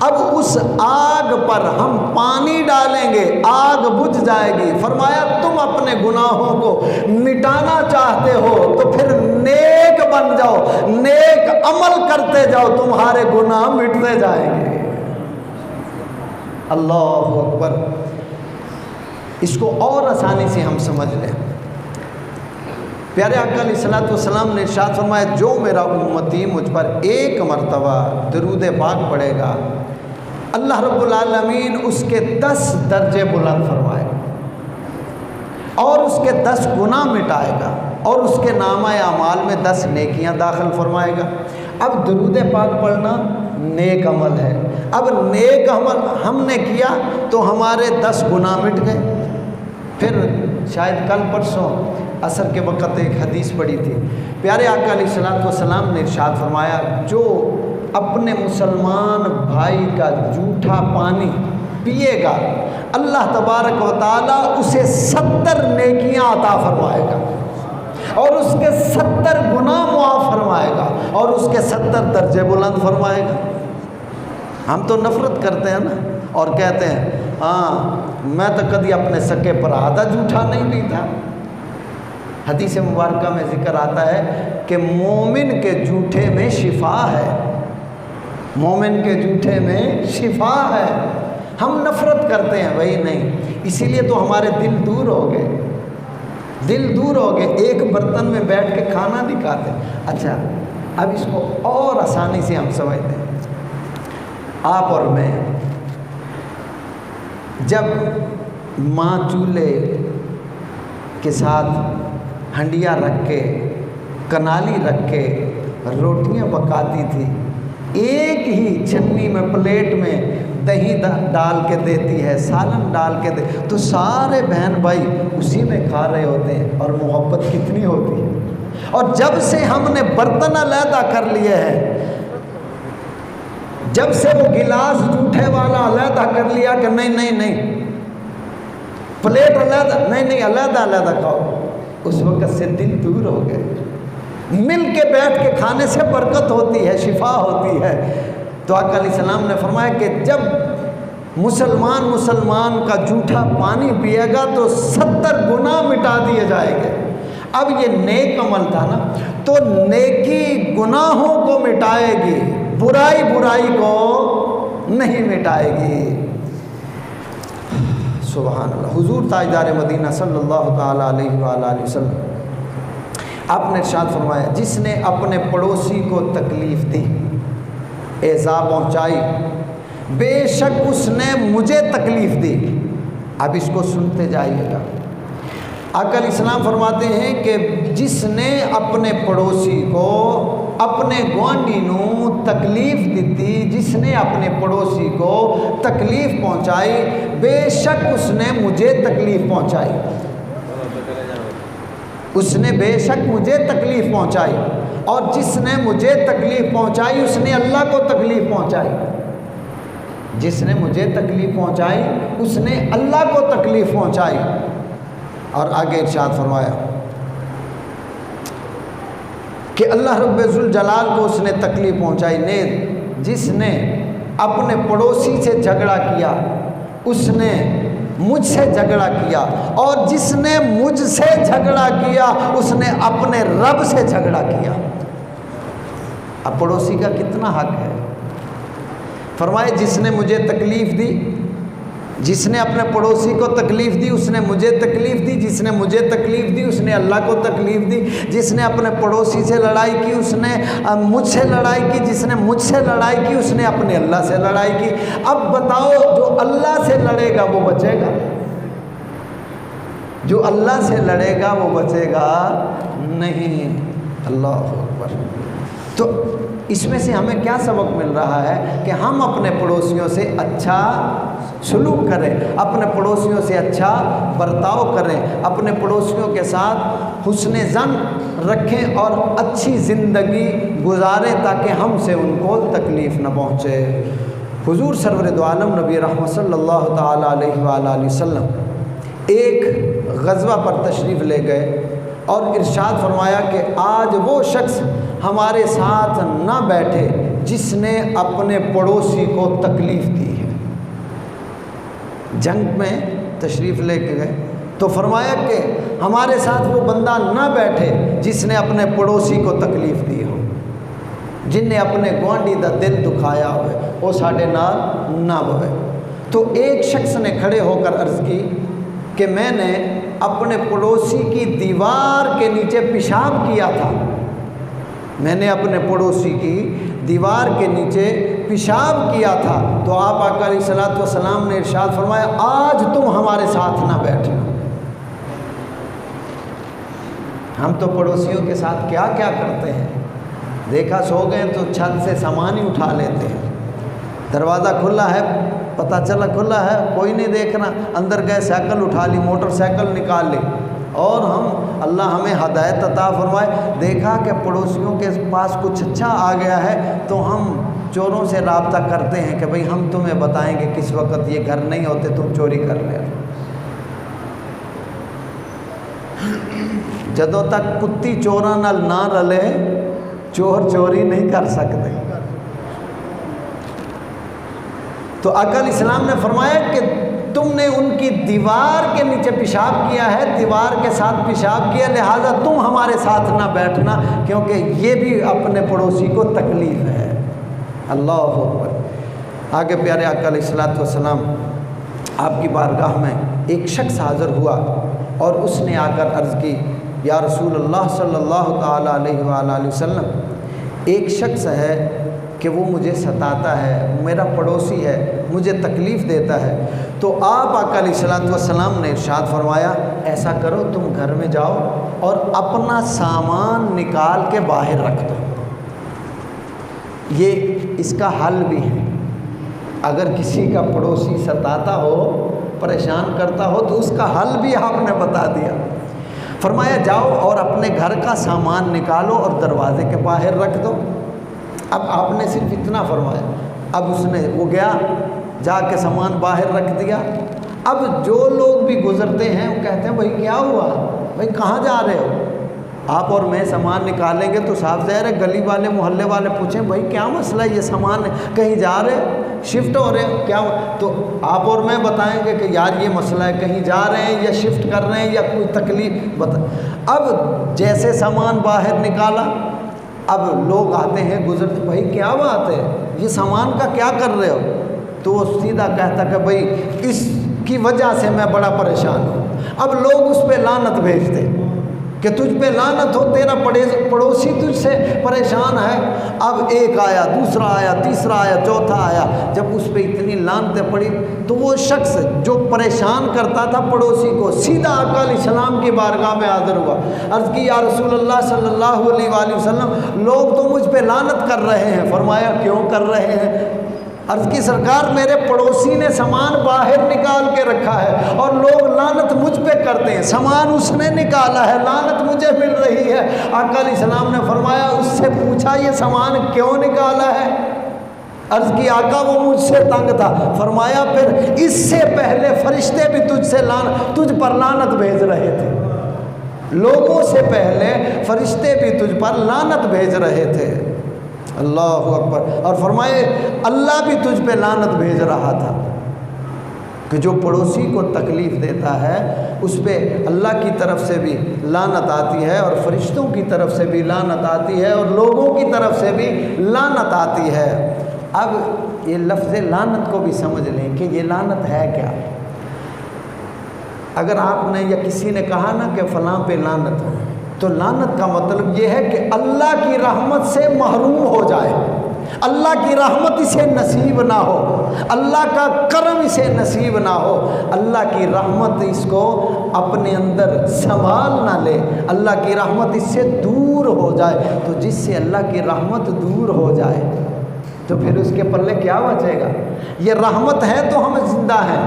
Speaker 1: अब उस आग पर हम पानी डालेंगे, आग बुझ जाएगी। फरमाया तुम अपने गुनाहों को मिटाना चाहते हो तो फिर नेक बन जाओ, नेक अमल करते जाओ, तुम्हारे गुनाह मिटते जाएंगे। अल्लाहु अकबर। इसको और आसानी से हम समझ लें। प्यारे आका अलैहिस्सलातु वस्सलाम ने इरशाद फरमाया, जो मेरा उम्मती मुझ पर एक मरतबा दरूद पाक पढ़ेगा, अल्लाह रब्बुल आलमीन उसके 10 दर्जे बुलंद फरमाएगा और उसके 10 गुनाह मिटाएगा और उसके नामा अमाल में 10 नेकियां दाखिल फरमाएगा। अब दरूद पाक पढ़ना नेक अमल है। अब नेक अमल हमने किया तो हमारे 10 गुनाह मिट गए। फिर शायद कल परसों असर के वक़्त एक हदीस पढ़ी थी, प्यारे आका अलैहिस्सलातु वस्सलाम ने इरशाद फरमाया, जो अपने मुसलमान भाई का जूठा पानी पिएगा, अल्लाह तबारक व तआला उसे 70 नेकियां अता फरमाएगा और उसके 70 गुनाह मुआफ़ फरमाएगा और उसके 70 दर्जे बुलंद फरमाएगा। हम तो नफ़रत करते हैं ना और कहते हैं, हाँ मैं तो कभी अपने सके पर आधा जूठा नहीं पीता। हदीस मुबारका में ज़िक्र आता है कि मोमिन के जूठे में शिफा है, मोमिन के जूठे में शिफा है। हम नफ़रत करते हैं, वही नहीं, इसीलिए तो हमारे दिल दूर हो गए, दिल दूर हो गए, एक बर्तन में बैठ के खाना नहीं खाते। अच्छा, अब इसको और आसानी से हम समझते हैं। आप और मैं जब माँ चूल्हे के साथ हंडिया रख के, कनाली रख के रोटियां पकाती थी, एक ही छन्नी में प्लेट में दही डाल के देती है, सालन डाल के दे, तो सारे बहन भाई उसी में खा रहे होते हैं और मोहब्बत कितनी होती है। और जब से हमने बर्तन अलहदा कर लिए हैं, जब से वो गिलास जूठे वाला अलहदा कर लिया कि नहीं नहीं नहीं, प्लेट अलहदा नहीं नहीं, अलहदा अलहदा खाओ, उस वक़्त से दिल दूर हो गए। मिल के बैठ के खाने से बरकत होती है, शिफा होती है। तो आका अलैहिस्सलाम ने फरमाया कि जब मुसलमान का जूठा पानी पिएगा तो 70 गुनाह मिटा दिए जाएंगे। अब ये नेक अमल था ना, तो नेकी गुनाहों को मिटाएगी, बुराई को नहीं मिटाएगी। सुभान अल्लाह। हुजूर ताजदार मदीना सल्लल्लाहु ताला अलैहि वसल्लम आपने इरशाद फरमाया, जिसने अपने पड़ोसी को तकलीफ़ दी, एज़ा पहुँचाई, बेशक उसने मुझे तकलीफ़ दी। अब इसको सुनते जाइएगा। आका अलैहिस्सलाम फरमाते हैं कि जिसने अपने पड़ोसी को, अपने गुआंढी नू तकलीफ़ दी, जिसने अपने पड़ोसी को तकलीफ़ पहुँचाई, बेशक उसने मुझे तकलीफ़ पहुँचाई, उसने बेशक मुझे तकलीफ़ पहुँचाई। और जिसने मुझे तकलीफ़ पहुँचाई उसने अल्लाह को तकलीफ़ पहुँचाई, जिसने मुझे तकलीफ़ पहुँचाई उसने अल्लाह को तकलीफ़ पहुँचाई। और आगे इरशाद फरमाया कि अल्लाह रब्बुल जलाल को उसने तकलीफ़ पहुँचाई। ने जिसने अपने पड़ोसी से झगड़ा किया उसने मुझसे झगड़ा किया, और जिसने मुझसे झगड़ा किया उसने अपने रब से झगड़ा किया। अब पड़ोसी का कितना हक है। फरमाए जिसने मुझे तकलीफ़ दी, जिसने अपने पड़ोसी को तकलीफ़ दी उसने मुझे तकलीफ़ दी, जिसने मुझे तकलीफ़ दी उसने अल्लाह को तकलीफ़ दी, जिसने अपने पड़ोसी से लड़ाई की उसने मुझसे लड़ाई की, जिसने मुझसे लड़ाई की उसने अपने अल्लाह से लड़ाई की। अब बताओ, जो अल्लाह से लड़ेगा वो बचेगा? जो अल्लाह से लड़ेगा वो बचेगा नहीं। अल्लाह अकबर। तो इसमें से हमें क्या सबक मिल रहा है कि हम अपने पड़ोसियों से अच्छा सलूक करें, अपने पड़ोसियों से अच्छा बर्ताव करें, अपने पड़ोसियों के साथ हुस्न ज़न रखें और अच्छी ज़िंदगी गुजारें ताकि हमसे उनको तकलीफ़ न पहुँचे। हुजूर सरवर दो आलम नबी रहमत सल्लल्लाहु ताला अलैहि वसल्लम एक ग़ज़वा पर तशरीफ़ ले गए और इरशाद फरमाया कि आज वो शख्स हमारे साथ ना बैठे जिसने अपने पड़ोसी को तकलीफ़ दी है। जंग में तशरीफ़ लेके गए तो फरमाया कि हमारे साथ वो बंदा ना बैठे जिसने अपने पड़ोसी को तकलीफ़ दी हो, जिन्हें अपने गुआंढी दा दिल दुखाया हो, वो साढ़े नाल ना बवे। तो एक शख्स ने खड़े होकर अर्ज़ की कि मैंने अपने पड़ोसी की दीवार के नीचे पेशाब किया था, मैंने अपने पड़ोसी की दीवार के नीचे पेशाब किया था। तो आप आका अलैहिस्सलातु वस्सलाम ने इरशाद फरमाया, आज तुम हमारे साथ ना बैठना। हम तो पड़ोसियों के साथ क्या क्या करते हैं, देखा सो गए तो छत से सामान ही उठा लेते हैं, दरवाज़ा खुला है, पता चला खुला है, कोई नहीं देखना, अंदर गए साइकिल उठा ली, मोटरसाइकिल निकाल ली। और हम, अल्लाह हमें हदायत अता फरमाए, देखा कि पड़ोसियों के पास कुछ अच्छा आ गया है तो हम चोरों से राब्ता करते हैं कि भाई हम तुम्हें बताएंगे किस वक्त ये घर नहीं होते, तुम चोरी कर ले। जदों तक कुत्ती चोरा नाल ना रले, चोर चोरी नहीं कर सकते। तो अकल इस्लाम ने फरमाया कि तुमने उनकी दीवार के नीचे पेशाब किया है, दीवार के साथ पेशाब किया, लिहाजा तुम हमारे साथ ना बैठना, क्योंकि ये भी अपने पड़ोसी को तकलीफ़ है। अल्लाह अकबर। आगे प्यारे आका अलैहिस्सलातु वस्सलाम आपकी बारगाह में एक शख्स हाज़िर हुआ और उसने आकर अर्ज़ की, या रसूल अल्लाह सल्लल्लाहु ताला अलैहि वालैहि वसल्लम, एक शख्स है कि वो मुझे सताता है, मेरा पड़ोसी है, मुझे तकलीफ़ देता है। तो आप आका अलैहिस्सलातु वस्सलाम ने इरशाद फरमाया, ऐसा करो तुम घर में जाओ और अपना सामान निकाल के बाहर रख दो। ये इसका हल भी है। अगर किसी का पड़ोसी सताता हो, परेशान करता हो, तो उसका हल भी आपने बता दिया। फरमाया जाओ और अपने घर का सामान निकालो और दरवाजे के बाहर रख दो। अब आपने सिर्फ इतना फरमाया, अब उसने वो गया जाके सामान बाहर रख दिया। अब जो लोग भी गुजरते हैं वो कहते हैं भाई क्या हुआ, भाई कहाँ जा रहे हो? आप और मैं सामान निकालेंगे तो साफ ज़ाहिर है गली वाले मोहल्ले वाले पूछें भाई क्या मसला है, ये सामान कहीं जा रहे, शिफ्ट हो रहे हैं क्या? तो आप और मैं बताएंगे कि यार ये मसला है, कहीं जा रहे हैं या शिफ्ट कर रहे हैं या कोई तकलीफ बता। अब जैसे सामान बाहर निकाला, अब लोग आते हैं गुजरते, भाई क्या बात है, ये सामान का क्या कर रहे हो? तो वो सीधा कहता कि भाई इसकी वजह से मैं बड़ा परेशान हूँ। अब लोग उस पर लानत भेजते कि तुझ पे लानत हो, तेरा पड़ोसी तुझसे परेशान है। अब एक आया, दूसरा आया, तीसरा आया, चौथा आया। जब उस पे इतनी लानतें पड़ी तो वो शख्स जो परेशान करता था पड़ोसी को, सीधा आका अलैहिस्सलाम की बारगाह में हाज़िर हुआ। अर्ज़ की, या रसूलल्लाह सल्लल्लाहु अलैहि वसल्लम, लोग तो मुझ पे लानत कर रहे हैं। फरमाया क्यों कर रहे हैं? अर्ज़ की, सरकार मेरे पड़ोसी ने सामान बाहर निकाल के रखा है और लोग लानत मुझ पे करते हैं, सामान उसने निकाला है, लानत मुझे मिल रही है। आका अलैहिस्सलाम ने फरमाया, उससे पूछा ये सामान क्यों निकाला है? अर्ज़ की, आका वो मुझसे तंग था। फरमाया फिर इससे पहले फरिश्ते भी तुझ पर लानत भेज रहे थे, लोगों से पहले फरिश्ते भी तुझ पर लानत भेज रहे थे। अल्लाह अकबर। और फरमाए अल्लाह भी तुझ पे लानत भेज रहा था कि जो पड़ोसी को तकलीफ़ देता है उस पर अल्लाह की तरफ से भी लानत आती है और फरिश्तों की तरफ से भी लानत आती है और लोगों की तरफ से भी लानत आती है। अब ये लफ्ज़ लानत को भी समझ लें कि ये लानत है क्या। अगर आपने या किसी ने कहा ना कि फ़लाँ पे लानत है, तो लानत का मतलब ये है कि अल्लाह की रहमत से महरूम हो जाए, अल्लाह की रहमत इसे नसीब ना हो, अल्लाह का करम इसे नसीब ना हो, अल्लाह की रहमत इसको अपने अंदर संभाल ना ले, अल्लाह की रहमत इससे दूर हो जाए। तो जिससे अल्लाह की रहमत दूर हो जाए तो फिर उसके पल्ले क्या बचेगा? ये रहमत है तो हम जिंदा हैं,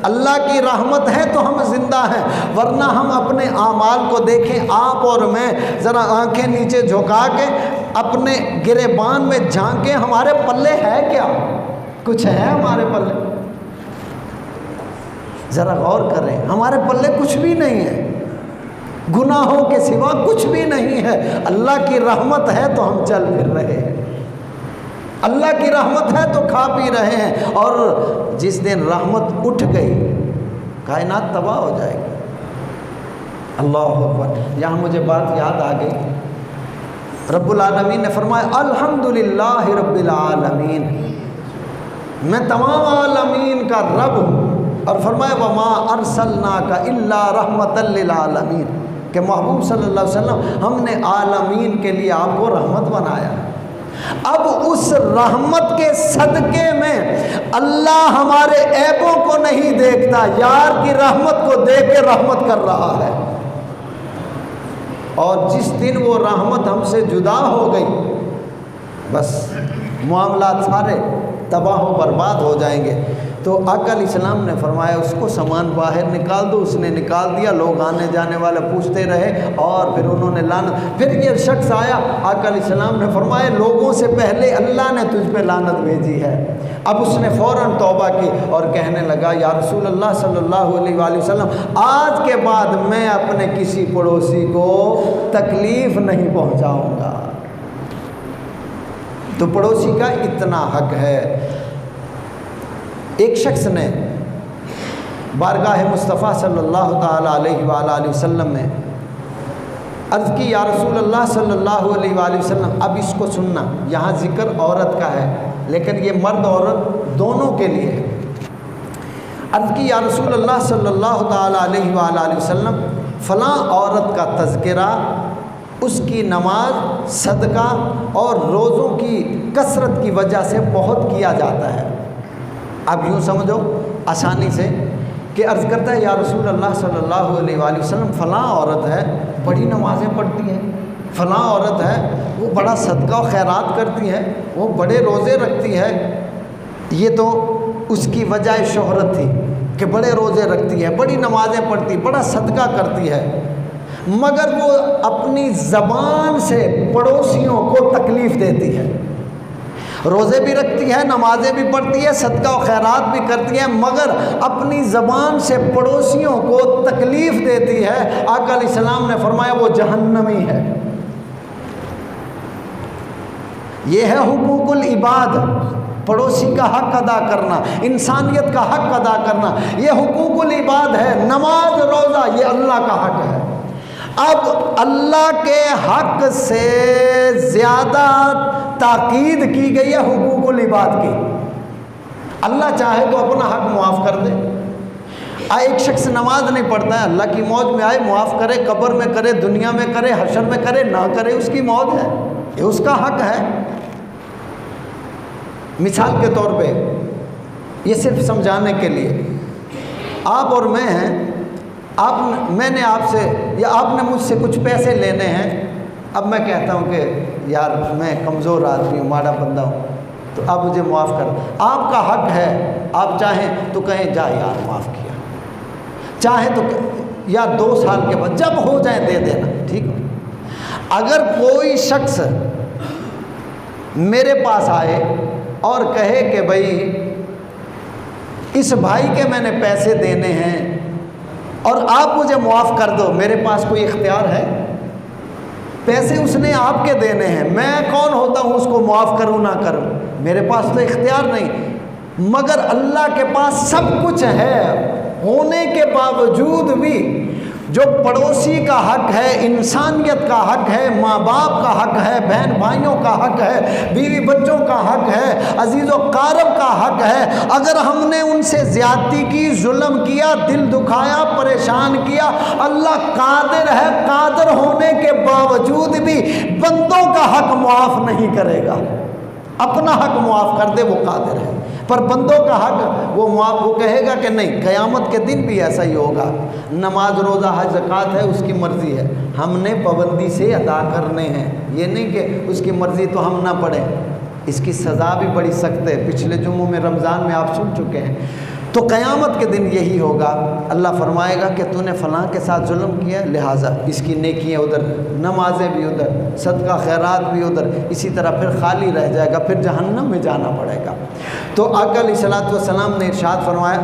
Speaker 1: अल्लाह की रहमत है तो हम ज़िंदा हैं, वरना हम अपने आमाल को देखें। आप और मैं ज़रा आंखें नीचे झुका के अपने गिरेबान में झांकें, हमारे पल्ले है क्या? कुछ है हमारे पल्ले? ज़रा गौर करें, हमारे पल्ले कुछ भी नहीं है, गुनाहों के सिवा कुछ भी नहीं है। अल्लाह की रहमत है तो हम चल फिर रहे हैं, अल्लाह की रहमत है तो खा पी रहे हैं। और जिस दिन रहमत उठ गई कायनात तबाह हो जाएगी। अल्लाह अकबर। यहाँ मुझे बात याद आ गई, रब्बुल आलमीन ने फरमाया अल्हम्दुलिल्लाहि रब्बिल आलमीन, मैं तमाम आलमीन का रब हूँ। और फरमाया वमा अरसलनाका इल्ला रहमतल लिल आलमीन, कि महबूब सल्लल्लाहु अलैहि वसल्लम हमने आलमीन के लिए आपको रहमत बनाया। अब उस रहमत के सदके में अल्लाह हमारे ऐबों को नहीं देखता, यार की रहमत को देख के रहमत कर रहा है। और जिस दिन वो रहमत हमसे जुदा हो गई, बस मामलात सारे तबाह व बर्बाद हो जाएंगे। तो आका इस्लाम ने फरमाया उसको सामान बाहर निकाल दो। उसने निकाल दिया। लोग आने जाने वाले पूछते रहे और फिर उन्होंने लानत। फिर ये शख्स आया, आका इस्लाम ने फरमाया लोगों से पहले अल्लाह ने तुझ पे लानत भेजी है। अब उसने फ़ौरन तौबा की और कहने लगा या रसूल अल्लाह सल्लल्लाहु अलैहि वसल्लम, आज के बाद मैं अपने किसी पड़ोसी को तकलीफ़ नहीं पहुँचाऊँगा। तो पड़ोसी का इतना हक है। एक शख्स ने बारगाह मुस्तफ़ा सल्लल्लाहु ताला अलैहि वसल्लम में अर्ज़ की या रसूल अल्लाह सल्लल्लाहु अलैहि वसल्लम, अब इसको सुनना, यहाँ ज़िक्र औरत का है लेकिन ये मर्द औरत दोनों के लिए है। अर्ज़ की या रसूल अल्लाह सल्लल्लाहु ताला अलैहि वसल्लम, फ़लाँ औरत का तज़किरा, उसकी नमाज, सदका और रोज़ों की कसरत की वजह से बहुत किया जाता है। अब यूँ समझो आसानी से कि अर्ज़ करता है या रसूल अल्लाह सल्लल्लाहु अलैहि वसल्लम, फ़लाँ औरत है बड़ी नमाज़ें पढ़ती है, फ़लाँ औरत है वो बड़ा सदका और खैरात करती है, वो बड़े रोज़े रखती है। ये तो उसकी वजह शोहरत थी कि बड़े रोज़े रखती है, बड़ी नमाज़ें पढ़ती, बड़ा सदका करती है, मगर वो अपनी ज़बान से पड़ोसियों को तकलीफ़ देती है। रोज़े भी रखती है, नमाज़ें भी पढ़ती है, सदका और खैरात भी करती है, मगर अपनी ज़बान से पड़ोसियों को तकलीफ़ देती है। आका इस्लाम ने फरमाया वो जहन्नमी है। ये है हुकूकुल इबाद, पड़ोसी का हक अदा करना, इंसानियत का हक अदा करना, ये हुकूकुल इबाद है। नमाज, रोज़ा ये अल्लाह का हक है। अब अल्लाह के हक से ज़्यादा ताकीद की गई है हुकूकुल इबाद की। अल्लाह चाहे तो अपना हक मुआफ़ कर दे। एक शख्स नमाज नहीं पढ़ता है, अल्लाह की मौज में आए मुआफ़ करे, कब्र में करे, दुनिया में करे, हशर में करे, ना करे, उसकी मौज है, ये उसका हक है। मिसाल के तौर पे ये सिर्फ समझाने के लिए, आप और मैं हैं, मैंने आपसे या आपने मुझसे कुछ पैसे लेने हैं। अब मैं कहता हूँ कि यार मैं कमज़ोर आदमी हूँ, माड़ा बंदा हूँ, तो आप मुझे माफ़ कर। आपका हक है, आप चाहें तो कहें जा यार माफ़ किया, चाहे तो यार 2 साल के बाद जब हो जाए दे देना, ठीक है। अगर कोई शख्स मेरे पास आए और कहे कि भाई इस भाई के मैंने पैसे देने हैं और आप मुझे मुआफ़ कर दो, मेरे पास कोई इख्तियार है? पैसे उसने आपके देने हैं, मैं कौन होता हूँ उसको मुआफ़ करूँ ना करूँ? मेरे पास तो इख्तियार नहीं। मगर अल्लाह के पास सब कुछ है, होने के बावजूद भी जो पड़ोसी का हक है, इंसानियत का हक है, माँ बाप का हक है, बहन भाइयों का हक है, बीवी बच्चों का हक है, अजीज़ व कारब का हक है, अगर हमने उनसे ज़्यादती की, जुल्म किया, दिल दुखाया, परेशान किया, अल्लाह कादिर है, कादिर होने के बावजूद भी बंदों का हक मुआफ़ नहीं करेगा। अपना हक मुआफ़ कर दे वो कादिर है, पर बंदों का हक वो कहेगा कि नहीं। क़यामत के दिन भी ऐसा ही होगा। नमाज, रोज़ा, हज, ज़कात है उसकी मर्ज़ी है, हमने पाबंदी से अदा करने हैं। ये नहीं कि उसकी मर्ज़ी तो हम ना पढ़ें। इसकी सज़ा भी बड़ी सख्त है, पिछले जुम्मों में रमज़ान में आप सुन चुके हैं। तो क़यामत के दिन यही होगा, अल्लाह फरमाएगा कि तूने फ़लाँ के साथ जुल्म किया, लिहाजा इसकी नेकियां उधर, नमाजें भी उधर, सदका खैरात भी उधर, इसी तरह फिर खाली रह जाएगा, फिर जहन्नम में जाना पड़ेगा। तो आका अलैहिस्सलातु वस्सलाम ने इरशाद फरमाया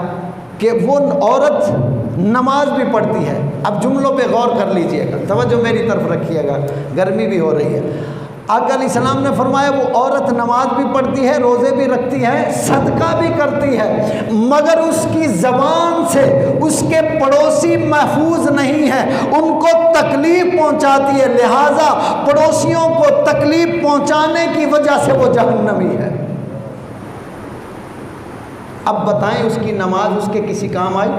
Speaker 1: कि वो औरत नमाज भी पढ़ती है। अब जुमलों पे गौर कर लीजिएगा, तवज्जो मेरी तरफ रखिएगा, गर्मी भी हो रही है। आका अलैहिस्सलाम ने फरमाया वो औरत नमाज भी पढ़ती है, रोज़े भी रखती है, सदका भी करती है, मगर उसकी ज़बान से उसके पड़ोसी महफूज नहीं है, उनको तकलीफ़ पहुंचाती है। लिहाजा पड़ोसियों को तकलीफ़ पहुंचाने की वजह से वो जहन्नमी है। अब बताएं, उसकी नमाज उसके किसी काम आई?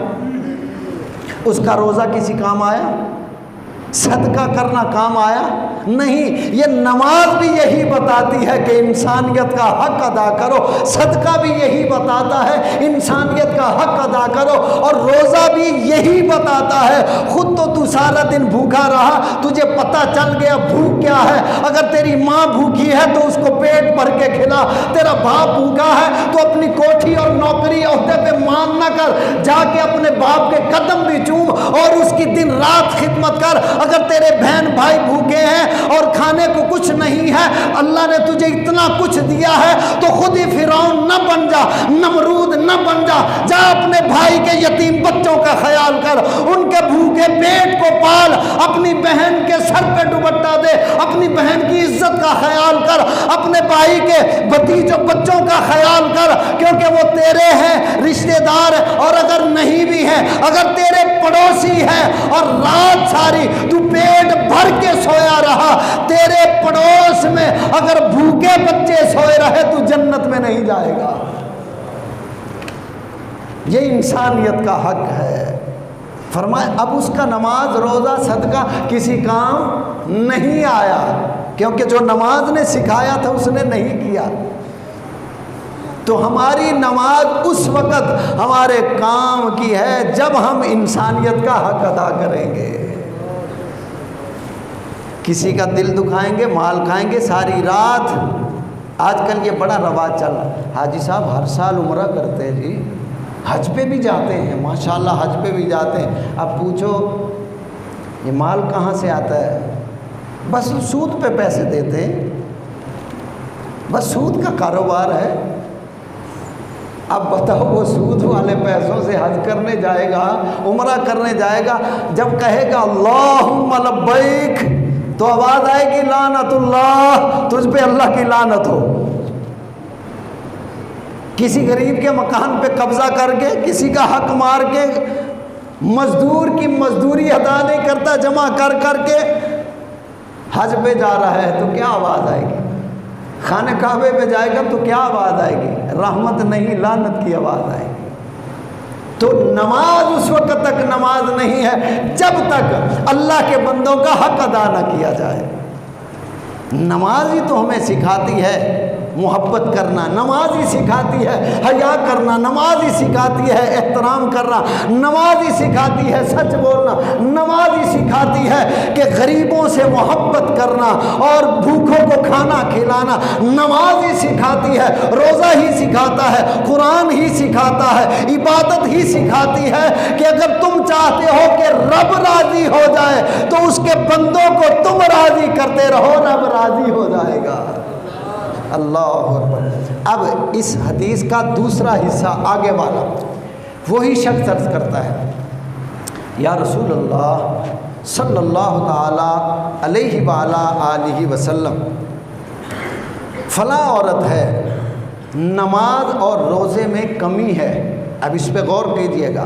Speaker 1: उसका रोज़ा किसी काम आया? सदका करना काम आया? नहीं। ये नमाज भी यही बताती है कि इंसानियत का हक अदा करो, सदका भी यही बताता है इंसानियत का हक अदा करो, और रोज़ा भी यही बताता है। खुद तो तू सारा दिन भूखा रहा, तुझे पता चल गया भूख क्या है। अगर तेरी माँ भूखी है तो उसको पेट भर के खिला, तेरा बाप भूखा है तो अपनी कोठी और नौकरी ओहदे पे मान न कर, जाके अपने बाप के कदम भी चूम और उसकी दिन रात खिदमत कर। अगर तेरे बहन भाई भूखे हैं और खाने को कुछ नहीं है, अल्लाह ने तुझे इतना कुछ दिया है तो खुद ही फिरौन न बन जा, नमरूद न बन जा। जा अपने भाई के यतीम बच्चों का ख्याल कर, उनके भूखे पेट को पाल, अपनी बहन के सर पे दुपट्टा दे, अपनी बहन की इज्जत का ख्याल कर, अपने भाई के भतीजों बच्चों का ख्याल कर, क्योंकि वो तेरे हैं रिश्तेदार। और अगर नहीं भी है, अगर तेरे पड़ोसी है और रात सारी तू पेट भर के सोया रहा, तेरे पड़ोस में अगर भूखे बच्चे सोए रहे तू जन्नत में नहीं जाएगा। ये इंसानियत का हक है। फरमाए अब उसका नमाज रोज़ा सदका किसी काम नहीं आया, क्योंकि जो नमाज ने सिखाया था उसने नहीं किया। तो हमारी नमाज उस वक़्त हमारे काम की है जब हम इंसानियत का हक अदा करेंगे। किसी का दिल दुखाएंगे, माल खाएंगे सारी रात। आजकल ये बड़ा रवाज चल रहा है, हाजी साहब हर साल उम्रा करते हैं जी, हज पे भी जाते हैं, माशाल्लाह हज पे भी जाते हैं। अब पूछो ये माल कहाँ से आता है? बस सूद पे पैसे देते हैं, बस सूद का कारोबार है। अब बताओ वो सूद वाले पैसों से हज करने जाएगा, उम्रा करने जाएगा, जब कहेगा अल्लाहुम्मा लब्बैक तो आवाज़ आएगी लानतुल्लाह, तुझ पे अल्लाह की लानत हो। किसी गरीब के मकान पे कब्जा करके, किसी का हक मार के, मजदूर की मजदूरी अदा नहीं करता, जमा कर करके हज पे जा रहा है तो क्या आवाज़ आएगी? खाने काबे पे जाएगा तो क्या आवाज़ आएगी? रहमत नहीं लानत की आवाज़ आएगी। तो नमाज उस वक्त तक नमाज नहीं है जब तक अल्लाह के बंदों का हक अदा न किया जाए। नमाज ही तो हमें सिखाती है मोहब्बत करना, नमाज ही सिखाती है हया करना, नमाज ही सिखाती है एहतराम करना, नमाज ही सिखाती है सच बोलना, नमाज ही सिखाती है कि गरीबों से मोहब्बत करना और भूखों को खाना खिलाना, नमाज ही सिखाती है, रोज़ा ही सिखाता है, कुरान ही सिखाता है, इबादत ही सिखाती है कि अगर तुम चाहते हो कि रब राज़ी हो जाए तो उसके बंदों को तुम राज़ी करते रहो, रब राज़ी हो जाएगा। अल्लाह अकबर। अब इस हदीस का दूसरा हिस्सा आगे वाला, वही शख्स अर्ज़ करता है या रसूल अल्लाह सल्लल्लाहु ताला अलैहि वाला आलिहि वसल्लम, फ़लाँ औरत है, नमाज और रोज़े में कमी है। अब इस पे गौर कीजिएगा।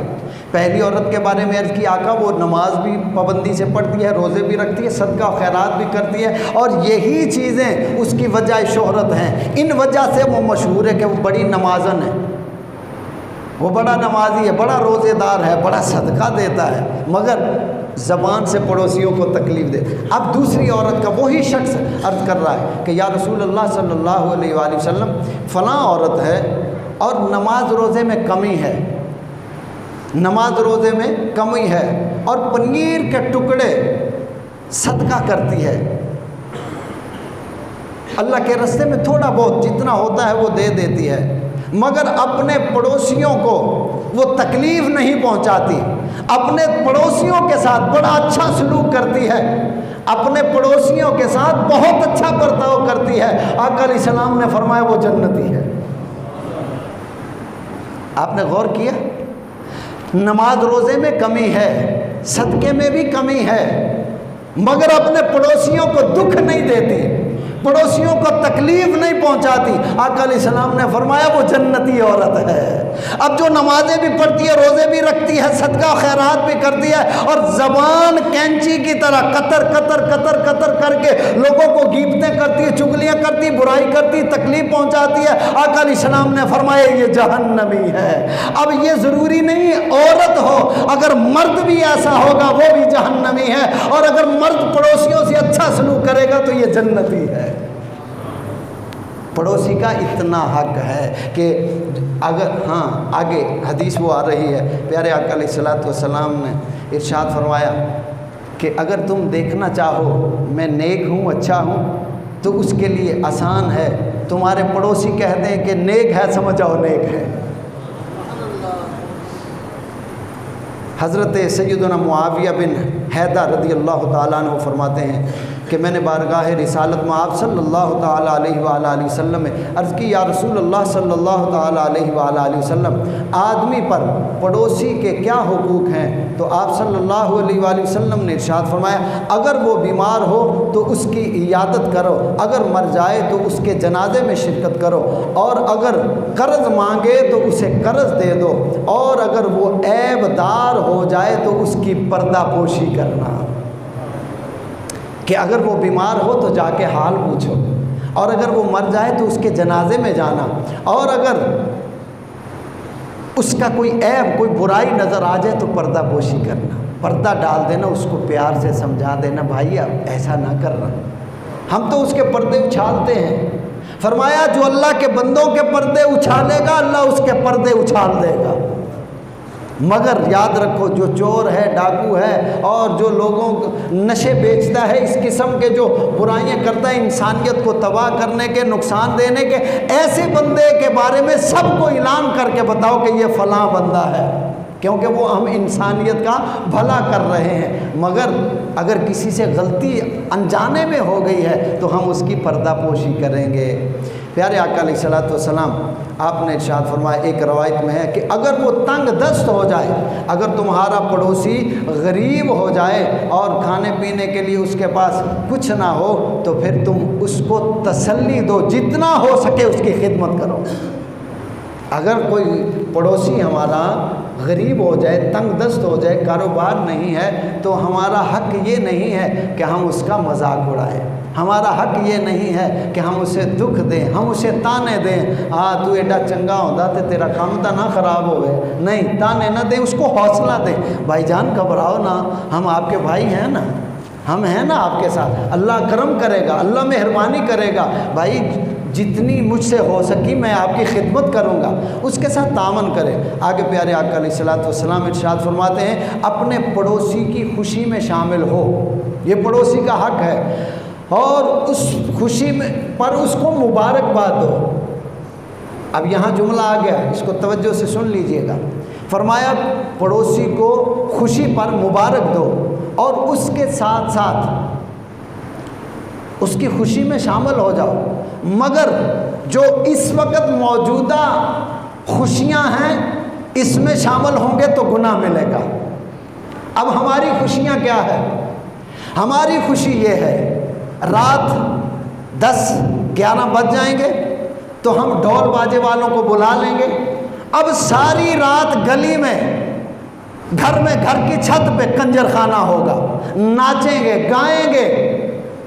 Speaker 1: पहली औरत के बारे में अर्ज़ की आका, वो नमाज भी पाबंदी से पढ़ती है, रोज़े भी रखती है, सदका खैरात भी करती है, और यही चीज़ें उसकी वजह शोहरत हैं। इन वजह से वो मशहूर है कि वो बड़ी नमाज़न है, वो बड़ा नमाजी है, बड़ा रोज़ेदार है, बड़ा सदका देता है, मगर ज़बान से पड़ोसियों को तकलीफ़ दे। अब दूसरी औरत का वही शख्स अर्ज़ कर रहा है कि या रसूल अल्लाह सल्लल्लाहु अलैहि वसल्लम, फ़लाँ औरत है और नमाज रोज़े में कमी है, नमाज रोज़े में कमी है, और पनीर के टुकड़े सदका करती है, अल्लाह के रास्ते में थोड़ा बहुत जितना होता है वो दे देती है, मगर अपने पड़ोसियों को वो तकलीफ़ नहीं पहुंचाती, अपने पड़ोसियों के साथ बड़ा अच्छा सलूक करती है, अपने पड़ोसियों के साथ बहुत अच्छा बर्ताव करती है। आका अलैहिस्सलाम ने फरमाया वो जन्नती है। आपने गौर किया? नमाज रोज़े में कमी है, सदक़े में भी कमी है, मगर अपने पड़ोसियों को दुख नहीं देती, पड़ोसियों को तकलीफ नहीं पहुंचाती, आका अलैहिस्सलाम ने फरमाया वो जन्नती औरत है। अब जो नमाजें भी पढ़ती है, रोज़े भी रखती है, सदका खैरात भी करती है, और ज़बान कैंची की तरह कतर कतर कतर कतर करके लोगों को गीबतें करती है, चुगलियाँ करती, बुराई करती, तकलीफ पहुंचाती है, आका अलैहिस्सलाम ने फरमाया ये जहन्नमी है। अब ये ज़रूरी नहीं औरत हो, अगर मर्द भी ऐसा होगा वो भी जहन्नमी है, और अगर मर्द पड़ोसियों से अच्छा सलूक करेगा तो ये जन्नती है। पड़ोसी का इतना हक है कि अगर हाँ आगे हदीस वो आ रही है, प्यारे आका अलैहिस्सलातु वस्सलाम ने इरशाद फरमाया कि अगर तुम देखना चाहो मैं नेक हूँ, अच्छा हूँ, तो उसके लिए आसान है, तुम्हारे पड़ोसी कह दें कि नेक है, समझ जाओ नेक है। हज़रत सैयदना मुआविया बिन हैदर रज़ी अल्लाह ताला अन्हु फरमाते हैं कि मैंने बारगाह रिसालत में आप सल्लल्लाहु ताला अलैहि वसल्लम में अर्ज़ की, या रसूल अल्लाह सल्लल्लाहु ताला अलैहि वसल्लम, आदमी पर पड़ोसी के क्या हुकूक हैं? तो आप सल्लल्लाहु अलैहि वसल्लम ने इरशाद फरमाया, अगर वो बीमार हो तो उसकी इयादत करो, अगर मर जाए तो उसके जनाजे में शिरकत करो, और अगर कर्ज़ मांगे तो उसे कर्ज़ दे दो, और अगर वो ऐबदार हो जाए तो उसकी पर्दापोशी करना, कि अगर वो बीमार हो तो जाके हाल पूछो, और अगर वो मर जाए तो उसके जनाजे में जाना, और अगर उसका कोई ऐब, कोई बुराई नज़र आ जाए तो पर्दापोशी करना, पर्दा डाल देना, उसको प्यार से समझा देना, भाई अब ऐसा ना करना। हम तो उसके पर्दे उछालते हैं। फरमाया जो अल्लाह के बंदों के पर्दे उछालेगा अल्लाह उसके पर्दे उछाल देगा। मगर याद रखो, जो चोर है, डाकू है, और जो लोगों नशे बेचता है, इस किस्म के जो बुराइयां करता है, इंसानियत को तबाह करने के, नुकसान देने के, ऐसे बंदे के बारे में सबको ऐलान करके बताओ कि ये फलां बंदा है, क्योंकि वो हम इंसानियत का भला कर रहे हैं। मगर अगर किसी से गलती अनजाने में हो गई है तो हम उसकी पर्दापोशी करेंगे। प्यारे आका अलैहिस्सलातु वस्सलाम आपने इरशाद फरमाया, एक रवायत में है कि अगर वो तंग दस्त हो जाए, अगर तुम्हारा पड़ोसी गरीब हो जाए और खाने पीने के लिए उसके पास कुछ ना हो, तो फिर तुम उसको तसल्ली दो, जितना हो सके उसकी खिदमत करो। अगर कोई पड़ोसी हमारा गरीब हो जाए, तंग दस्त हो जाए, कारोबार नहीं है, तो हमारा हक ये नहीं है कि हम उसका मजाक उड़ाएं, हमारा हक ये नहीं है कि हम उसे दुख दें, हम उसे ताने दें, हाँ तू एडा चंगा होता तो तेरा काम तो ना ख़राब होवे, नहीं, ताने ना दें, उसको हौसला दें, भाईजान घबराओ ना, हम आपके भाई हैं ना, हम हैं ना आपके साथ, अल्लाह करम करेगा, अल्लाह मेहरबानी करेगा, भाई जितनी मुझसे हो सकी मैं आपकी खिदमत करूँगा, उसके साथ तामन करें। आगे प्यारे आका अलैहिस्सलातु वस्सलाम इरशाद फरमाते हैं, अपने पड़ोसी की खुशी में शामिल हो, ये पड़ोसी का हक है, और उस खुशी में पर उसको मुबारकबाद दो। अब यहाँ जुमला आ गया, इसको तवज्जो से सुन लीजिएगा। फरमाया पड़ोसी को खुशी पर मुबारक दो, और उसके साथ साथ उसकी खुशी में शामिल हो जाओ, मगर जो इस वक्त मौजूदा खुशियां हैं इसमें शामिल होंगे तो गुनाह मिलेगा। अब हमारी खुशियां क्या है? हमारी खुशी ये है, रात 10-11 बज जाएंगे तो हम ढोल बाजे वालों को बुला लेंगे, अब सारी रात गली में, घर में, घर की छत पे कंजर खाना होगा, नाचेंगे, गाएंगे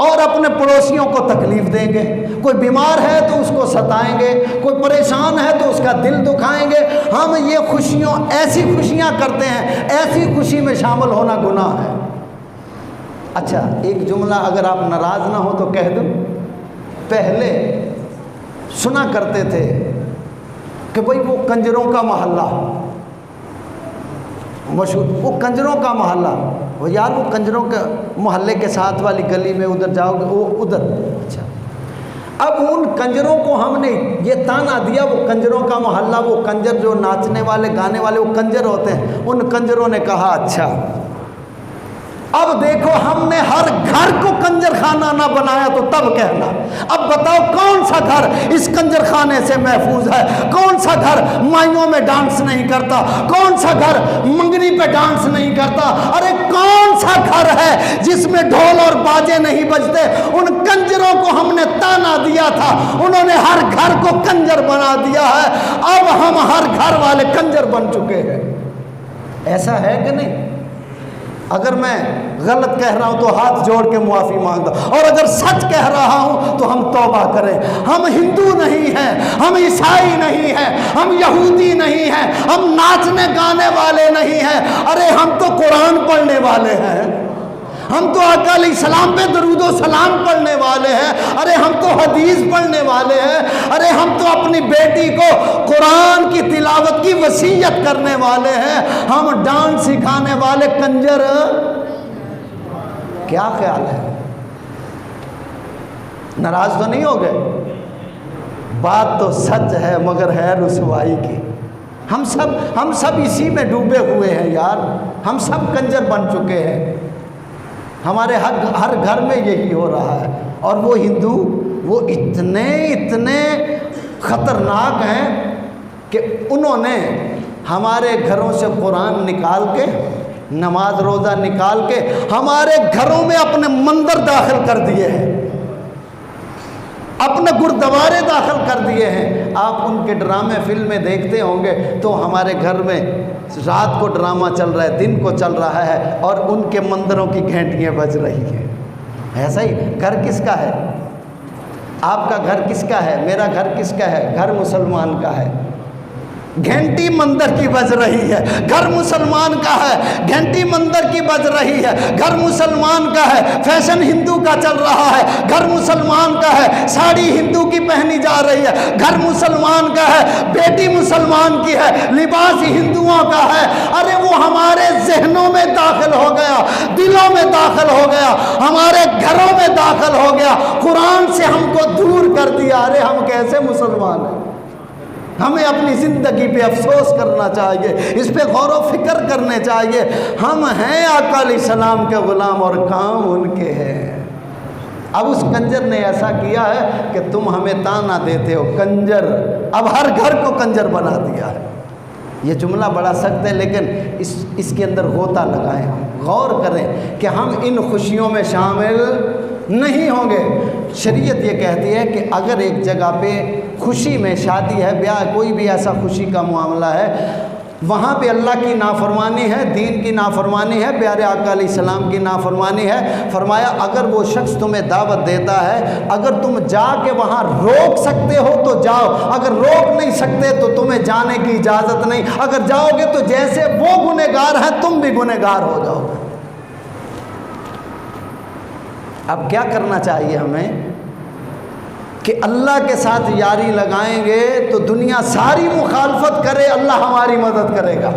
Speaker 1: और अपने पड़ोसियों को तकलीफ़ देंगे। कोई बीमार है तो उसको सताएंगे, कोई परेशान है तो उसका दिल दुखाएंगे। हम ये खुशियों, ऐसी खुशियां करते हैं, ऐसी खुशी में शामिल होना गुनाह है। अच्छा, एक जुमला अगर आप नाराज़ ना हो तो कह दूं, पहले सुना करते थे कि भाई वो कंजरों का मोहल्ला मशहूर, वो कंजरों का मोहल्ला, वो यार वो कंजरों के मोहल्ले के साथ वाली गली में उधर जाओगे, वो उधर। अच्छा, अब उन कंजरों को हमने ये ताना दिया, वो कंजरों का मोहल्ला, वो कंजर जो नाचने वाले, गाने वाले, वो कंजर होते हैं। उन कंजरों ने कहा अच्छा अब देखो हमने हर घर को कंजर खाना खाना बनाया तो तब कहना। अब बताओ कौन सा घर इस कंजर खाने से महफूज है? कौन सा घर माइयों में डांस नहीं करता? कौन सा घर मंगनी पे डांस नहीं करता? अरे कौन सा घर है जिसमें ढोल और बाजे नहीं बजते? उन कंजरों को हमने ताना दिया था, उन्होंने हर घर को कंजर बना दिया है। अब हम हर घर वाले कंजर बन चुके हैं। ऐसा है कि नहीं? अगर मैं गलत कह रहा हूं तो हाथ जोड़ के मुआफ़ी मांगता, और अगर सच कह रहा हूं तो हम तौबा करें। हम हिंदू नहीं हैं, हम ईसाई नहीं हैं, हम यहूदी नहीं हैं, हम नाचने गाने वाले नहीं हैं। अरे हम तो कुरान पढ़ने वाले हैं, हम तो आका अलैहिस्सलाम पे दरूदो सलाम पढ़ने वाले हैं। अरे हम तो हदीस पढ़ने वाले हैं। अरे हम तो अपनी बेटी को कुरान की तिलावत की वसीयत करने वाले हैं। हम डांस सिखाने वाले कंजर? क्या ख्याल है? नाराज तो नहीं हो गए? बात तो सच है मगर है रुसवाई की। हम सब इसी में डूबे हुए हैं यार। हम सब कंजर बन चुके हैं। हमारे हर घर में यही हो रहा है। और वो हिंदू वो इतने ख़तरनाक हैं कि उन्होंने हमारे घरों से कुरान निकाल के, नमाज रोज़ा निकाल के हमारे घरों में अपने मंदिर दाखिल कर दिए हैं, अपने गुरुद्वारे दाखिल कर दिए हैं। आप उनके ड्रामे फिल्में देखते होंगे तो हमारे घर में रात को ड्रामा चल रहा है, दिन को चल रहा है, और उनके मंदिरों की घंटियाँ बज रही हैं। ऐसा ही घर किसका है? आपका घर किसका है? मेरा घर किसका है? घर मुसलमान का है। घंटी मंदिर की बज रही है, घर मुसलमान का है। घंटी मंदिर की बज रही है, घर मुसलमान का है। फैशन हिंदू का चल रहा है, घर मुसलमान का है। साड़ी हिंदू की पहनी जा रही है, घर मुसलमान का है। बेटी मुसलमान की है, लिबास हिंदुओं का है। अरे वो हमारे जहनों में दाखिल हो गया, दिलों में दाखिल हो गया, हमारे घरों में दाखिल हो गया, कुरान से हमको दूर कर दिया। अरे हम कैसे मुसलमान हैं? हमें अपनी ज़िंदगी पे अफसोस करना चाहिए, इस पे गौर व फिक्र करने चाहिए। हम हैं आका अलैहिस्सलाम के ग़ुलाम और काम उनके हैं। अब उस कंजर ने ऐसा किया है कि तुम हमें ताना देते हो कंजर, अब हर घर को कंजर बना दिया है। ये जुमला बड़ा सख्त है, लेकिन इसके अंदर गोता लगाएं, हम गौर करें कि हम इन खुशियों में शामिल नहीं होंगे। शरीयत ये कहती है कि अगर एक जगह पे खुशी में, शादी है, ब्याह, कोई भी ऐसा खुशी का मामला है, वहाँ पे अल्लाह की नाफरमानी है, दीन की नाफरमानी है, प्यारे आका अलैहिस्सलाम की नाफरमानी है। फरमाया अगर वो शख्स तुम्हें दावत देता है, अगर तुम जाके वहाँ रोक सकते हो तो जाओ, अगर रोक नहीं सकते तो तुम्हें जाने की इजाज़त नहीं। अगर जाओगे तो जैसे वो गुनहगार हैं तुम भी गुनहगार हो जाओगे। अब क्या करना चाहिए हमें कि अल्लाह के साथ यारी लगाएंगे तो दुनिया सारी मुखालफत करे, अल्लाह हमारी मदद करेगा।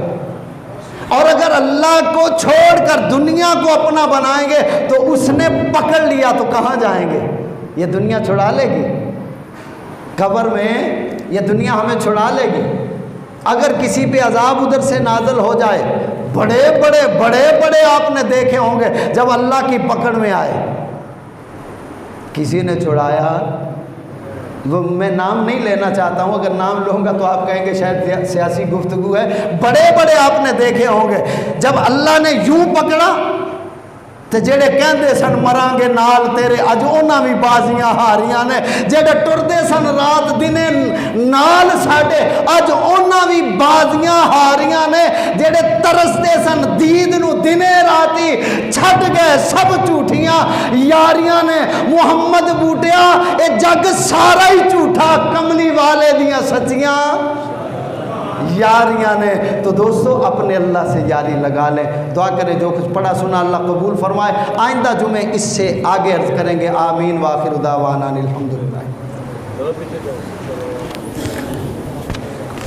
Speaker 1: और अगर अल्लाह को छोड़कर दुनिया को अपना बनाएंगे तो उसने पकड़ लिया तो कहाँ जाएंगे? ये दुनिया छुड़ा लेगी, कब्र में ये दुनिया हमें छुड़ा लेगी। अगर किसी पे अजाब उधर से नाज़िल हो जाए, बड़े बड़े आपने देखे होंगे जब अल्लाह की पकड़ में आए, किसी ने छुड़ाया, वो मैं नाम नहीं लेना चाहता हूँ, अगर नाम लूँगा तो आप कहेंगे शायद सियासी गुफ्तगू है। बड़े आपने देखे होंगे जब अल्लाह ने यूं पकड़ा तो जेड़े कहते सन मरांगे नाल तेरे, अज उन्हां भी बाजियां हारियां ने। जेड़े टुरदे सन रात दिने नाल साडे, अज उन्हां भी बाजियां हारियां ने। जेड़े तरसते सन दीद नू दिने राती, छड़ गए सब झूठियां यारियां ने। मुहम्मद बूटिया ये जग सारा ही झूठा, कमली वाले दियां सच्चियां यारियां ने। तो दोस्तों अपने अल्लाह से यारी लगा लें। दुआ करें जो कुछ पढ़ा सुना अल्लाह कबूल फरमाए। आइंदा जुमे इससे आगे अर्ज करेंगे। आमीन। व आखिर दावाना अनिल हम्दुलिल्लाह।